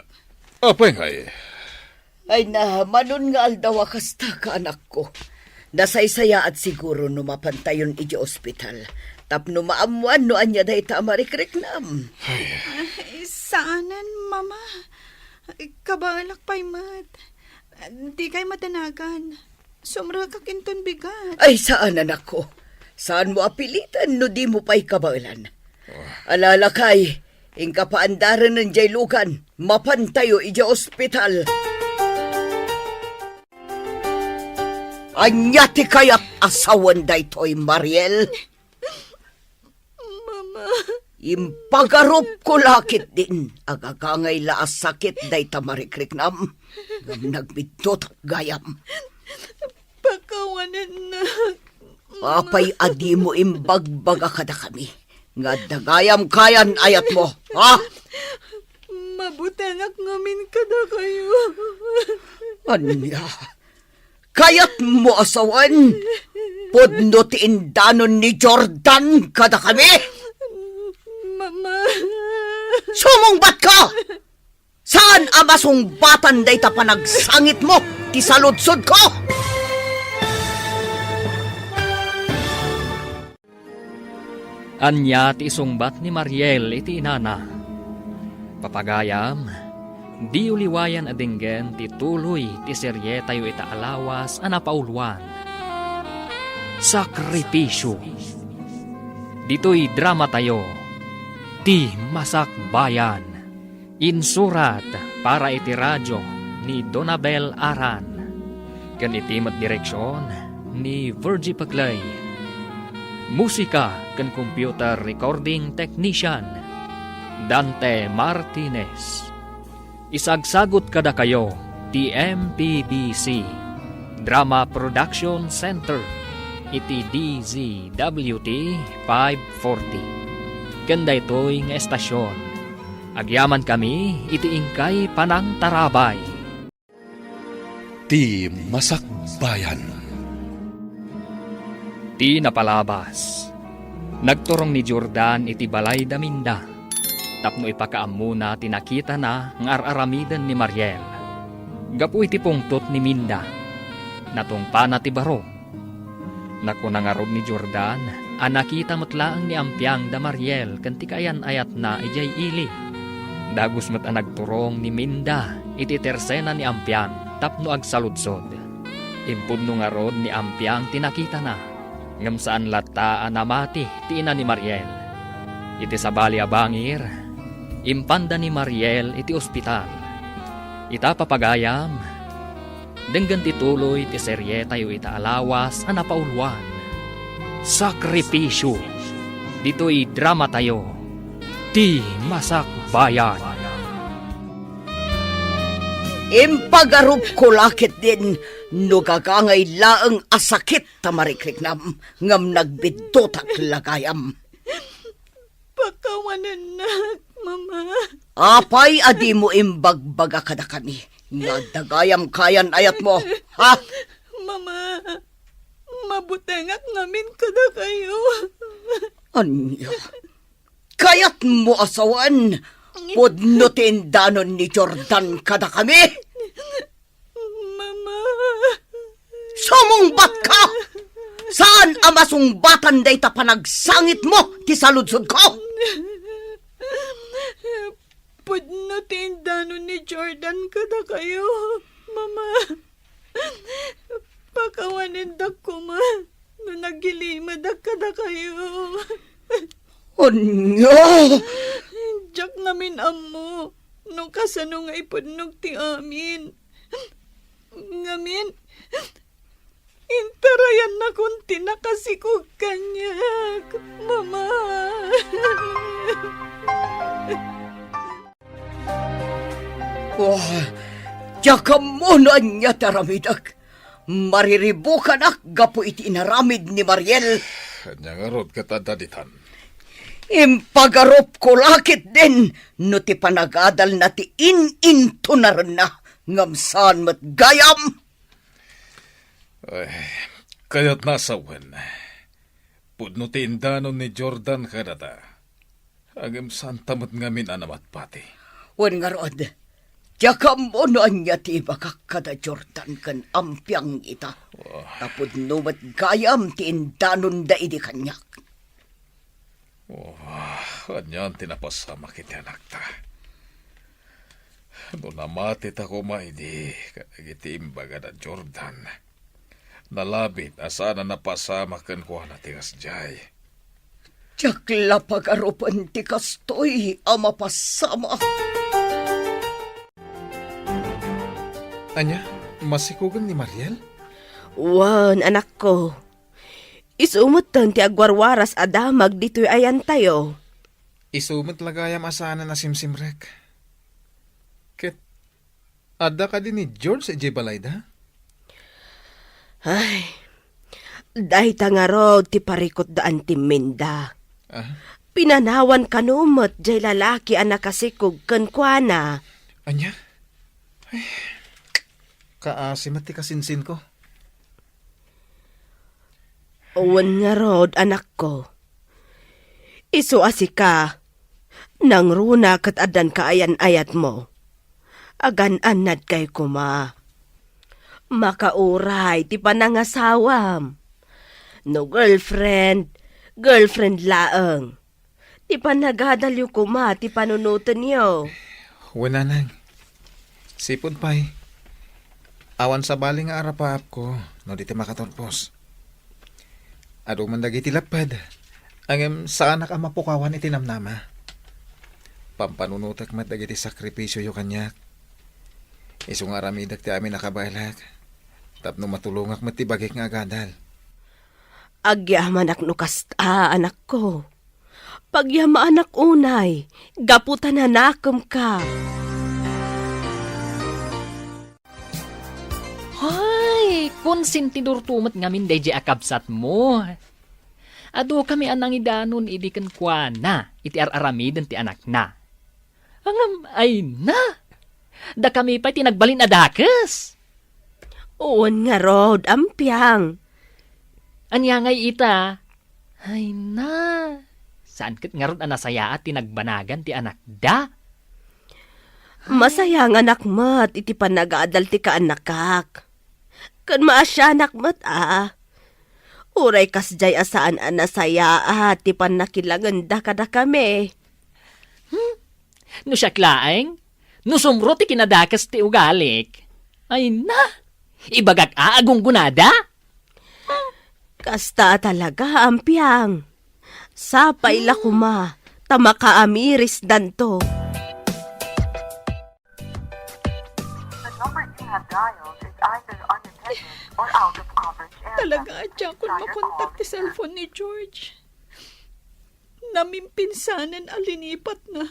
S1: Apay nga eh.
S7: Ay na, manon nga aldawa kasta ka, anak ko. Nasaysaya at siguro no mapantayon iti ospital. Tapno maamuan no anya da ita marikriknam.
S6: Saanan, mama? Kabalak pa'y mat. Di kay matanagan. Sumra ka kinton bigat.
S7: Ay saan, anak ko? Saan mo apilitan no di mo pa'y kabalan? Alala kay, ingka paandaran ng jaylukan, mapantayo iti ospital. Anya ti kayat asawan daytoy, Mariel?
S6: Mama.
S7: Impagarup ko lakit din, agagangay laas sakit day tamarikriknam. Nagbitot gayam.
S6: Pakawanan na.
S7: Apay adi mo imbagbaga kada kami. Nga dagayam kayan ayat mo, ha?
S6: Mabutangak ngamin kada kayo.
S7: Anya? Kayat mo asawan? Podno ti indanon ni Jordan kada kami?
S6: Mama.
S7: Sumungbat ka! Saan amasунgbatan day ta panagsangit mo? Ti saludsod ko!
S2: Anya ti isungbat ni Mariel iti inana. Papagayam, di uliwayan adinggen ti tuloy ti serye tayo ita alawas anapaulwan. Sakripisyo. Dito'y drama tayo. Ti Masak Bayan. Insurat para iti radyo ni Donabel Aran. Kan itimat direksyon ni Virgie Paglay. Musika kan computer recording technician Dante Martinez. Isagsagot kada kayo ti MPBC Drama Production Center iti DZWT 540. Ganda ito'y nga estasyon. Agyaman kami iti ingkay panang tarabay.
S8: Ti Masak Bayan.
S2: Ti napalabas. Nagturong ni Jordan iti balay daminda. Tapno ipakaamuna tinakita na ng araramidan ni Mariel. Gapu iti pungtot ni Minda. Natungpa na ti baro. Nakunangarod ni Jordan, anakita matlaang ni Ampiang da Mariel kanti kayan ayat na ijay ili. Dagus mat anagturong ni Minda iti tersena ni Ampiang tapno agsaludsod. Impudno nga rod ni Ampiang tinakita na. Ngam saan lata namati ti ina ni Mariel. Iti sabali a bangir, impanda ni Mariel iti ospital. Ita papagayam, denggan ti tuloy ti serye tayo ita alawas a napauluan. Sakripisyo, dito'y drama tayo, ti Masakbayan.
S7: Impagarup ko lakit din, no gagangay laeng asakit ta marikriknam, ngam nagbidotak lagayam.
S6: Pakawanan na, Mama.
S7: Apay adi mo imbagbaga kada kami, nga dagayam kayan ayat mo, ha?
S6: Mama, mabutengak ngamin kada kayo.
S7: Anya, kayat mo asawan, pudno tindanon ni Jordan kada kami.
S6: Mama.
S7: Sumungbat ka! Saan ang masungbatan day ta panagsangit mo ti saludsod ko?
S6: Pudno tindanon ni Jordan kada kayo, Mama. Pakawanin da ko, Ma. No nagilimad da kada kayo.
S7: Anya!
S6: Jak namin amo. No kasano nga ipudnog ti amin. Ngamin, intarayan na kunti nakasikog kanyak, Mama.
S7: Wah, tsaka mo na niya taramidak. Mariribukan ak gapo iti inaramid ni Mariel.
S1: Kanya nga rod katadaditan.
S7: Impagarop ko lakit din, no ti panagadal na ti in-into na rin na, ngamsan mat gayam.
S1: Ay, kaya't nasawan. Pudno tindanon ni Jordan kanata. Agam santa mat ngamin anamat pati.
S7: Wan nga rod, tsaka mo na niya ti bakakada Jordan kan ampiang ita. Tapod no mat gayam ti indanon da idi kanyak.
S1: Kanyan tinapasama kiti anak ta. No namati ta ko maidi, kagiti imbaga na Jordan. Nalabit asana napasama kan ko na tingas jay.
S7: Tsakla pagarupan ti kastoy ama pasama.
S4: Anya, masikugan ni Mariel?
S5: Wan, anak ko. Isumutan ti agwarwaras adamag dito'y ayan tayo.
S4: Isumot lagayam asana na simsimrek. Ket, ada ka din ni George J. Balayda?
S5: Ay, dahi tangarod ti parikot daan ti Minda. Pinanawan kanumot jay lalaki ang nakasikog kankwana.
S4: Anya? Ay, kaasimat ti kasinsin ko.
S5: Uwan nga rod, anak ko. Isuasi ka, nang runa kat adan kaayan-ayat mo. Agan anad kay kuma. Makauray, ti panangasawam. No girlfriend laeng. Ti panagadalyo kuma, ti panunutan niyo.
S4: Wala nang. Sipon pa'y. Awan sa bali nga arapaap ko, no di ti makatorpos. Ado man dagiti lapad. Ang saan ka mapukawan iti namnama. Pampanunutak mat dagiti sakripisyo yu kanyak. Isong aramidak ti amin nakabalag. Tapno matulungak mat ti bagik nga agadal.
S5: Agyaman ak nukasta, anak ko. Pagyama anak unay, gaputan na nakem ka.
S2: Hay, konsentidor tumat ngamin deje akabsat mo. Ado kami anang idanon idikan kwa na, iti araramiden ti anak na. Angam ay na, da kami pa tinagbalin adakes.
S5: Uwan nga rod, ampiang.
S2: Anya ngay ita, ay na, saan kat nga rod anasaya at tinagbanagan ti anak da?
S5: Masayang anak mat, iti panagaadal ti kaanakak. Kan maasya anak mat Uray kasjay asaan anasaya at ti panakilangan da kada kami.
S2: No siya klaeng, no sumro ti kinadakas ti ugalik. Ay na, ibagak aagong gunada?
S5: Kasta talaga, ampiang. Sapay la kuma, tamakaamiris danto.
S6: Talaga adya kung makontak ti cellphone ni George. Namimpinsanan alinipat na.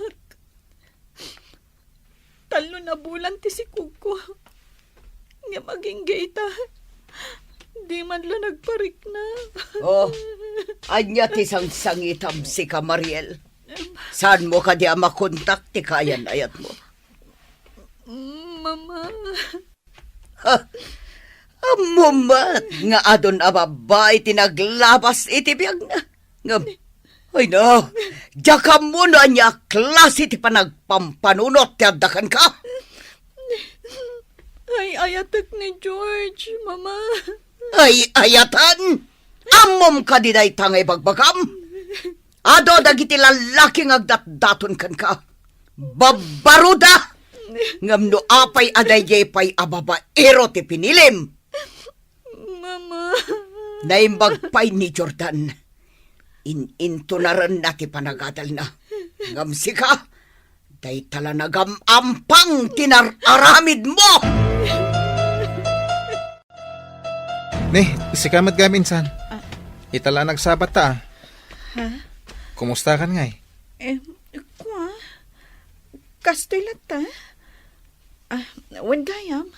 S6: Talo na bulan ti si Kuko. Nga maging gaita. Di man la nagparik na.
S7: Oh, anya ti sangsangitam si ka, Mariel. Saan mo ka di makontak ti kayan ayat mo?
S6: Mama.
S7: Amumat nga adon ababay tinaglabas iti biyag na. Ngam, ay na, jakam mo na niya klase ti panagpampanunot ti addakan ka.
S6: Ay, ayatek ni George, Mama.
S7: Ay ayatan, amom ka dinay tangay bagbagam. Ado dagiti lalaking agdat-daton kan ka. Babaruda! Ngam no apay adayay pay ababaero ti pinilim.
S6: Mama.
S7: Naimbag pay ni Jordan. Ininto na rin na ti panagadal na. Ngam sika, day tala nagamampang tinararamid mo!
S4: Ni, isikamat gamin san. Itala nagsabat ta.
S6: Ha?
S4: Kumusta kan ngay?
S6: Kwa? Kastoy ta? Wendayam,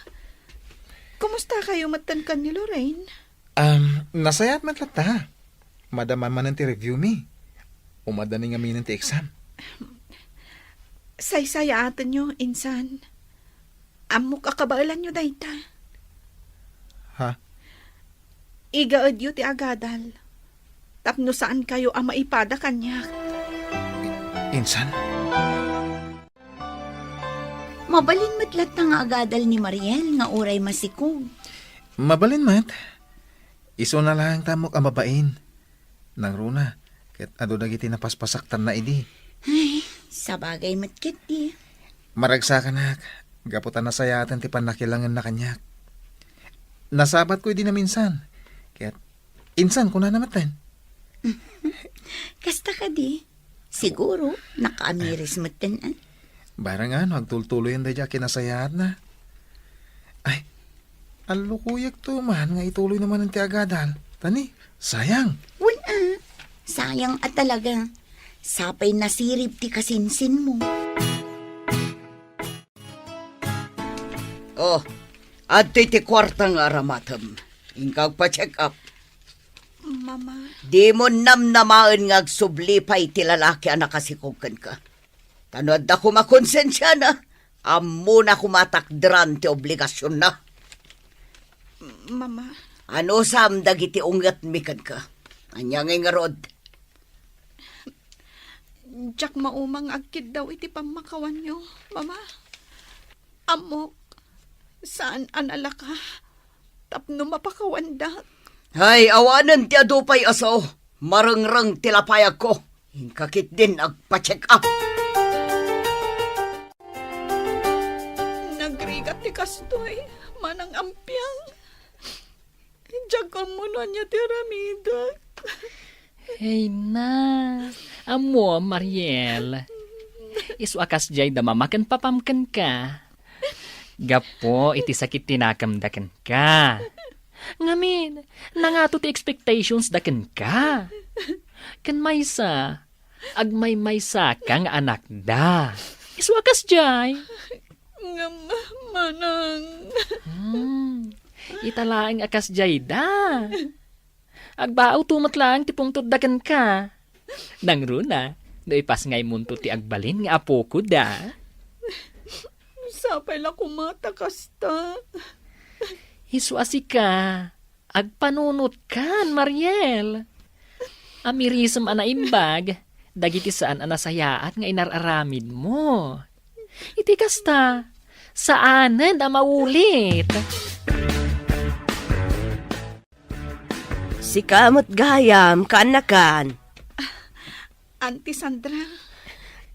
S6: kumusta kayo matankan ni Lorraine?
S4: Nasayat man ta. Madaman man ti review mi. Umadani nga minan ti exam.
S6: Say-saya atan nyo, insan. Amok akabailan nyo dayta.
S4: Ha?
S6: Igaad yu ti agadal. Tapno saan kayo ang maipada kanya.
S4: Insan?
S3: Mabalin matlat na nga agadal ni Mariel nga uray masikog.
S4: Mabalin mat. Iso na lang tamok ang babain. Nang runa, ket ado dagiti napaspasaktan na idi.
S3: Ay, sabagay matkit di.
S4: Maragsakan nak, gaputan na sayatan ti panakilangan na kanyak. Nasabat ko di na minsan. Ket insan ko na namatan.
S3: Kasta ka di. Siguro, nakaamiris matan.
S4: Barang ano, agtultuloy ang dadya kinasayat na. Ay, alukuyak to man, nga ituloy naman ang tiagadal. Tani, sayang.
S3: Wala. Sayang at talaga. Sapay nasirip ti kasinsin mo.
S7: Oh, at ti kwartang aramatam. Ingkag pa-check up.
S6: Mama.
S7: Di mo namnamaan nga agsublipay ti lalaki ang nakasikugkan ka. Tanood ako makonsensya na. Amo na kumatakdran ti obligasyon na.
S6: Mama.
S7: Ano sam dagiti ungat mikan ka? Anyang nga rod.
S6: Jack maumang agkid daw iti pamakawan nyo, Mama. Amok. Saan anala ka? Tapno mapakawandak.
S7: Hay, awanan ti adupay aso. Marangrang tilapayag ko. Hinkakit din agpa-check up.
S6: Nagrigat ti kastoy. Manang ampiang. Diyak mo na niya tiramida.
S2: Hey na, amo, Mariel. Isu akas jay da mamakan papamkan ka. Gapo, iti sakit tinakamdakan ka. Ngamin, nangato ti expectations dakan ka. Kan maysa, agmay-maysa kang anak da. Isu akas jay.
S6: Nga manang.
S2: Italaang akas jay da. Agbaaw tumatlang ti pungtod dakan ka. Nang runa, no ipas ngay munto ti agbalin nga apo ko da.
S6: Sapay la kumata kasta.
S2: Hisuasi ka. Agpanunot kan, Mariel. Amirisam anaimbag. Dagiti saan anasayaat nga inararamid mo. Iti kasta. Saanan na maulit.
S5: Si kamot gayam, kanakan.
S6: Auntie Sandra.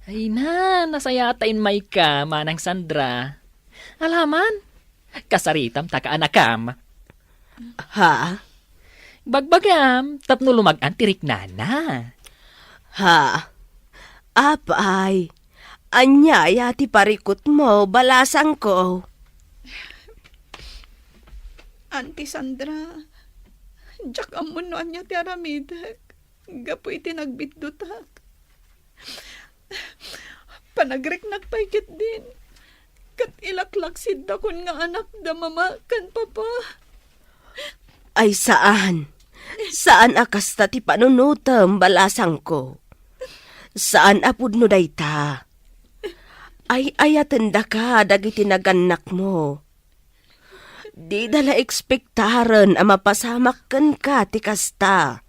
S2: Ay na, nasayatain may ka, manang Sandra. Alaman, kasaritam taka anakam.
S5: Ha?
S2: Bagbagam, tapno lumagan tirik nana.
S5: Ha? Apay, anyaya ti parikot mo, balasang ko.
S6: Auntie Sandra, jak amunuan niya ti aramidak. Gapo iti nagbitdutak. Panagrek nagpaikit din. Kat ilaklaksid da kun nga anak da mama kan papa.
S5: Ay saan? Saan akasta ti panunutam, balasang ko? Saan apud no dayta? Ay ayatenda ka dagiti naganak mo. Di dala ekspektaran ang mapasamak ka ti kasta.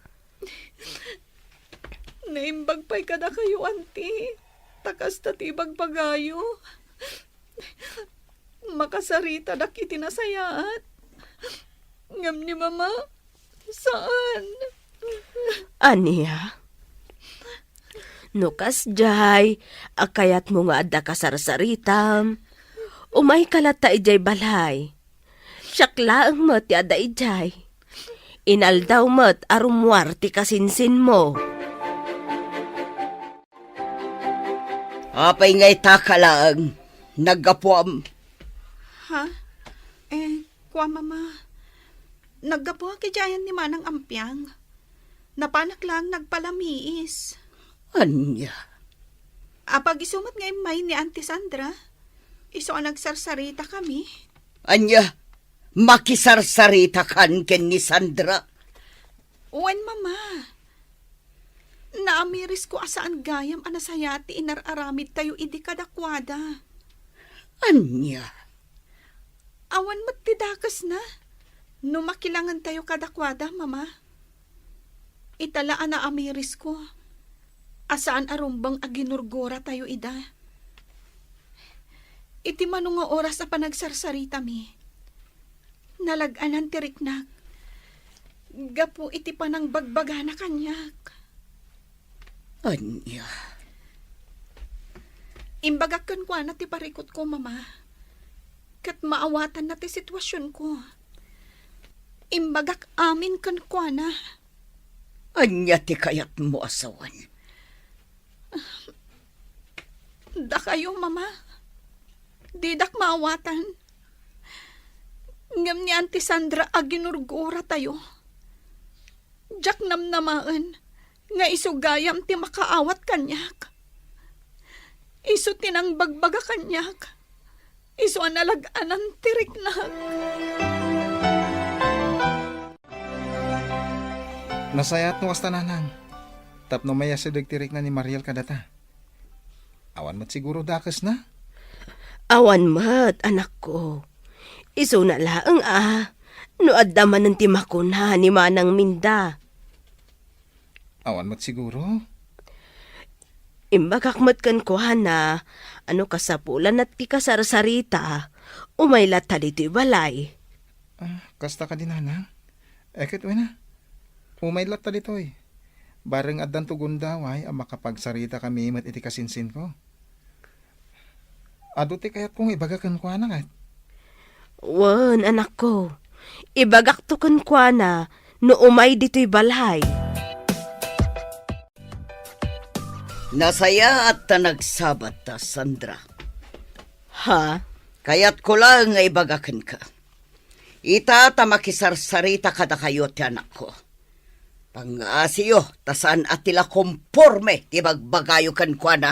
S6: Naimbag pa'y kada kayo, auntie. Takas ta tibag pagayo. Makasarita dak itinasayaat. Ngam ni mama, saan?
S5: Aniya? Nukas jay, akayat mo nga adda kasarsaritam. Umay kalata ijay balay. Syakla ang mat ti adda ijay. Inaldaw mat arumwar ti kasinsin mo.
S7: Apay ngay takalaang, nagapuam.
S6: Ha? Kwa mama. Naggapuha kay Jayan ni Manang Ampiang. Napanak lang nagpalamiis.
S7: Anya?
S6: Apag isumat ngay may ni Auntie Sandra. Iso ang nagsarsarita kami.
S7: Anya? Makisarsarita kan ken ni Sandra?
S6: Uwan mama. Naamiris ko asaan gayam anasayati inararamid tayo idi kadakwada.
S7: Anya?
S6: Awan mo't tidakas na. No makilangan tayo kadakwada, mama. Italaan na amiris ko. Asaan arumbang aginurgora tayo ida. Iti manong nga oras na panagsarsarita mi. Nalaganan tiriknak. Gapu iti panang bagbaga na kanyak.
S7: Anya?
S6: Imbagakan ko na ti parikot ko, mama. Kat maawatan na ti sitwasyon ko. Imbagak amin kan ko na.
S7: Anya ti kayat mo asawan?
S6: Da kayo, mama. Didak maawatan. Ngam ni Auntie Sandra aginurgura tayo. Jak namnamaan. Nga isugayam ti makaawat kanyak. Isu tinang bagbaga kanyak. Isu analag-anan tirik na.
S4: Nasayat no kasta nanang. Tapno maya sidag tirik na ni Mariel kadata. Awan mat siguro dakas na.
S5: Awan mat, anak ko. Iso na laang no addaman ng timakuna ni Manang Minda.
S4: Awan mat siguro.
S5: Imbagak kan ko na, ano kasapulan at ti kasarsarita, umaylat talito'y balay.
S4: Kasta ka din nanang. Eket na. Umaylat ta ditoy. Bareng addan tugon daway ang makapagsarita kami mat iti kasinsin ko. Ado ti kayat kong ibagakan ko na kat.
S5: Wan, anak ko. Ibagak to kan ko na, no umay dito'y balay.
S7: Nasaya at ta nagsabat ta, Sandra.
S5: Ha?
S7: Kaya't ko lang nga ibagakan ka. Ita ta makisarsarita kada kayo ti anak ko. Pang-asiyo, tasaan at tila komporme ti bagbagayo kan kwa na.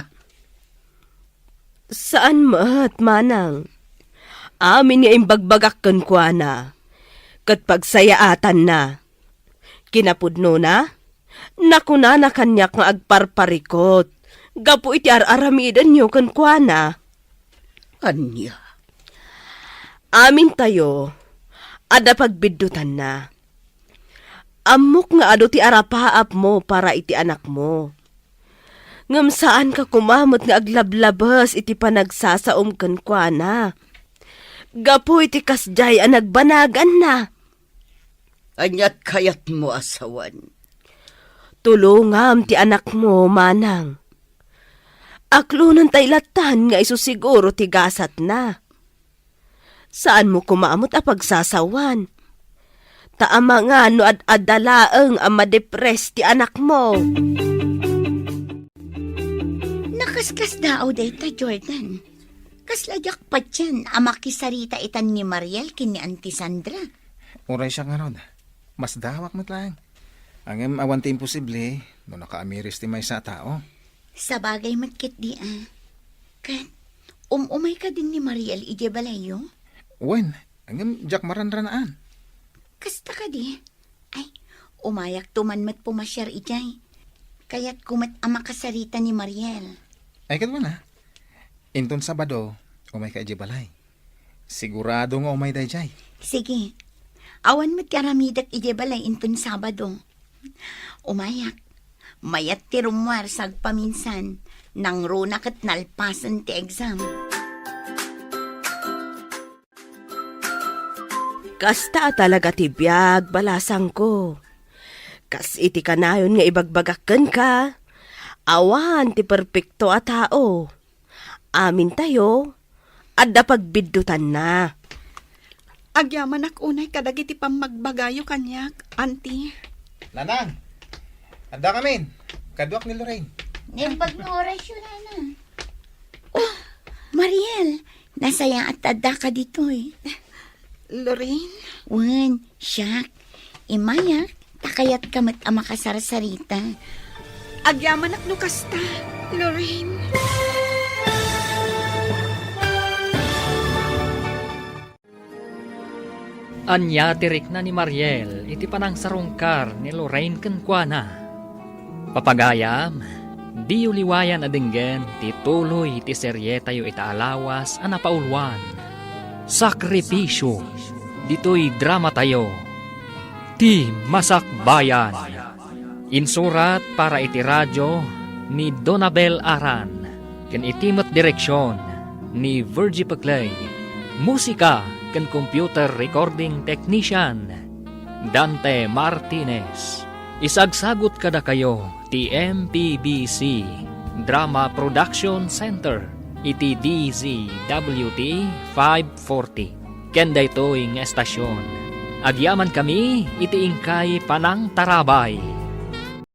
S5: Saan mat, Manang? Amin niya imbagbagak kan kwa na. Kat pagsayaatan na. Kinapudno na? Nakuna na kanyak nga agparparikot. Gapo iti aramidan nyo kan kwa na.
S7: Anya?
S5: Amin tayo. Ada pagbiddutan na. Amok nga ado ti arapaap mo para iti anak mo. Ngam saan ka kumamot nga aglablabas iti panagsasaom kan kwa na. Gapo iti kasjay ang nagbanagan na.
S7: Anyat kayat mo asawan.
S5: Tulungam ti anak mo, Manang. Aklunan tay latan nga iso siguro ti gasat na. Saan mo kumamot a pagsasawan? Taama nga no ad-adalaeng ang madepres ti anak mo.
S3: Nakaskas daaw dayta, Jordan. Kasladyak pa dyan, amakisarita itan ni Mariel kini Auntie Sandra.
S4: Uray siya nga ron. Mas dawak mo lang. Ang awan ti imposible, no nakaamiris ti may sa tao.
S3: Sa bagay matkit di Kan, umay ka din ni Mariel ije balayo?
S4: Wen, ang Jack maranranaan.
S3: Kasta ka di. Ay, umayak tuman mat pumasyar ijay. Kaya't kumat amakasarita ni Mariel.
S4: Ay kadwa na. Inton Sabado, umay ka ije balay. Sigurado nga umay dayjay.
S3: Sige, awan mat karamidak ije balay inton Sabado. Umayak, mayat ti rumwar sagpaminsan nang runa kat nalpasan ti exam.
S5: Kasta talaga ti biyag balasang ko. Kas iti kanayon nga ibagbagakken ka. Awan ti perpekto a tao. Amin tayo, adda pagbiddutan na.
S6: Agyaman ak unay kadagiti pamagbagayo kanyak, auntie.
S4: Nanang, anda kamin. Kadwak ni Lorraine.
S3: Nempag na orasyon na. Oh, Mariel, nasaya at tada ka dito
S6: Lorraine?
S3: Wan, siyak. Imaya, takayat ka mat amakasarasarita.
S6: Agyaman ak no kasta, Lorraine.
S2: Anya tirik na ni Mariel, iti panang sarungkar ni Lorraine kenkwana. Papagayam, di uliwayan adenggen, ti tuloy ti serye tayo itaalawas anapaulwan. Sakripisyo, dito'y drama tayo. Ti Masakbayan. Insurat para iti radyo ni Donabel Aran. Ken itimot direksyon ni Virgie Paclay. Musika ken computer recording technician Dante Martinez. Isagsagot kada kayo ti MPBC Drama Production Center iti DZWT 540. Ken daytoy nga estasyon. Agyaman kami iti ingkay panang tarabay.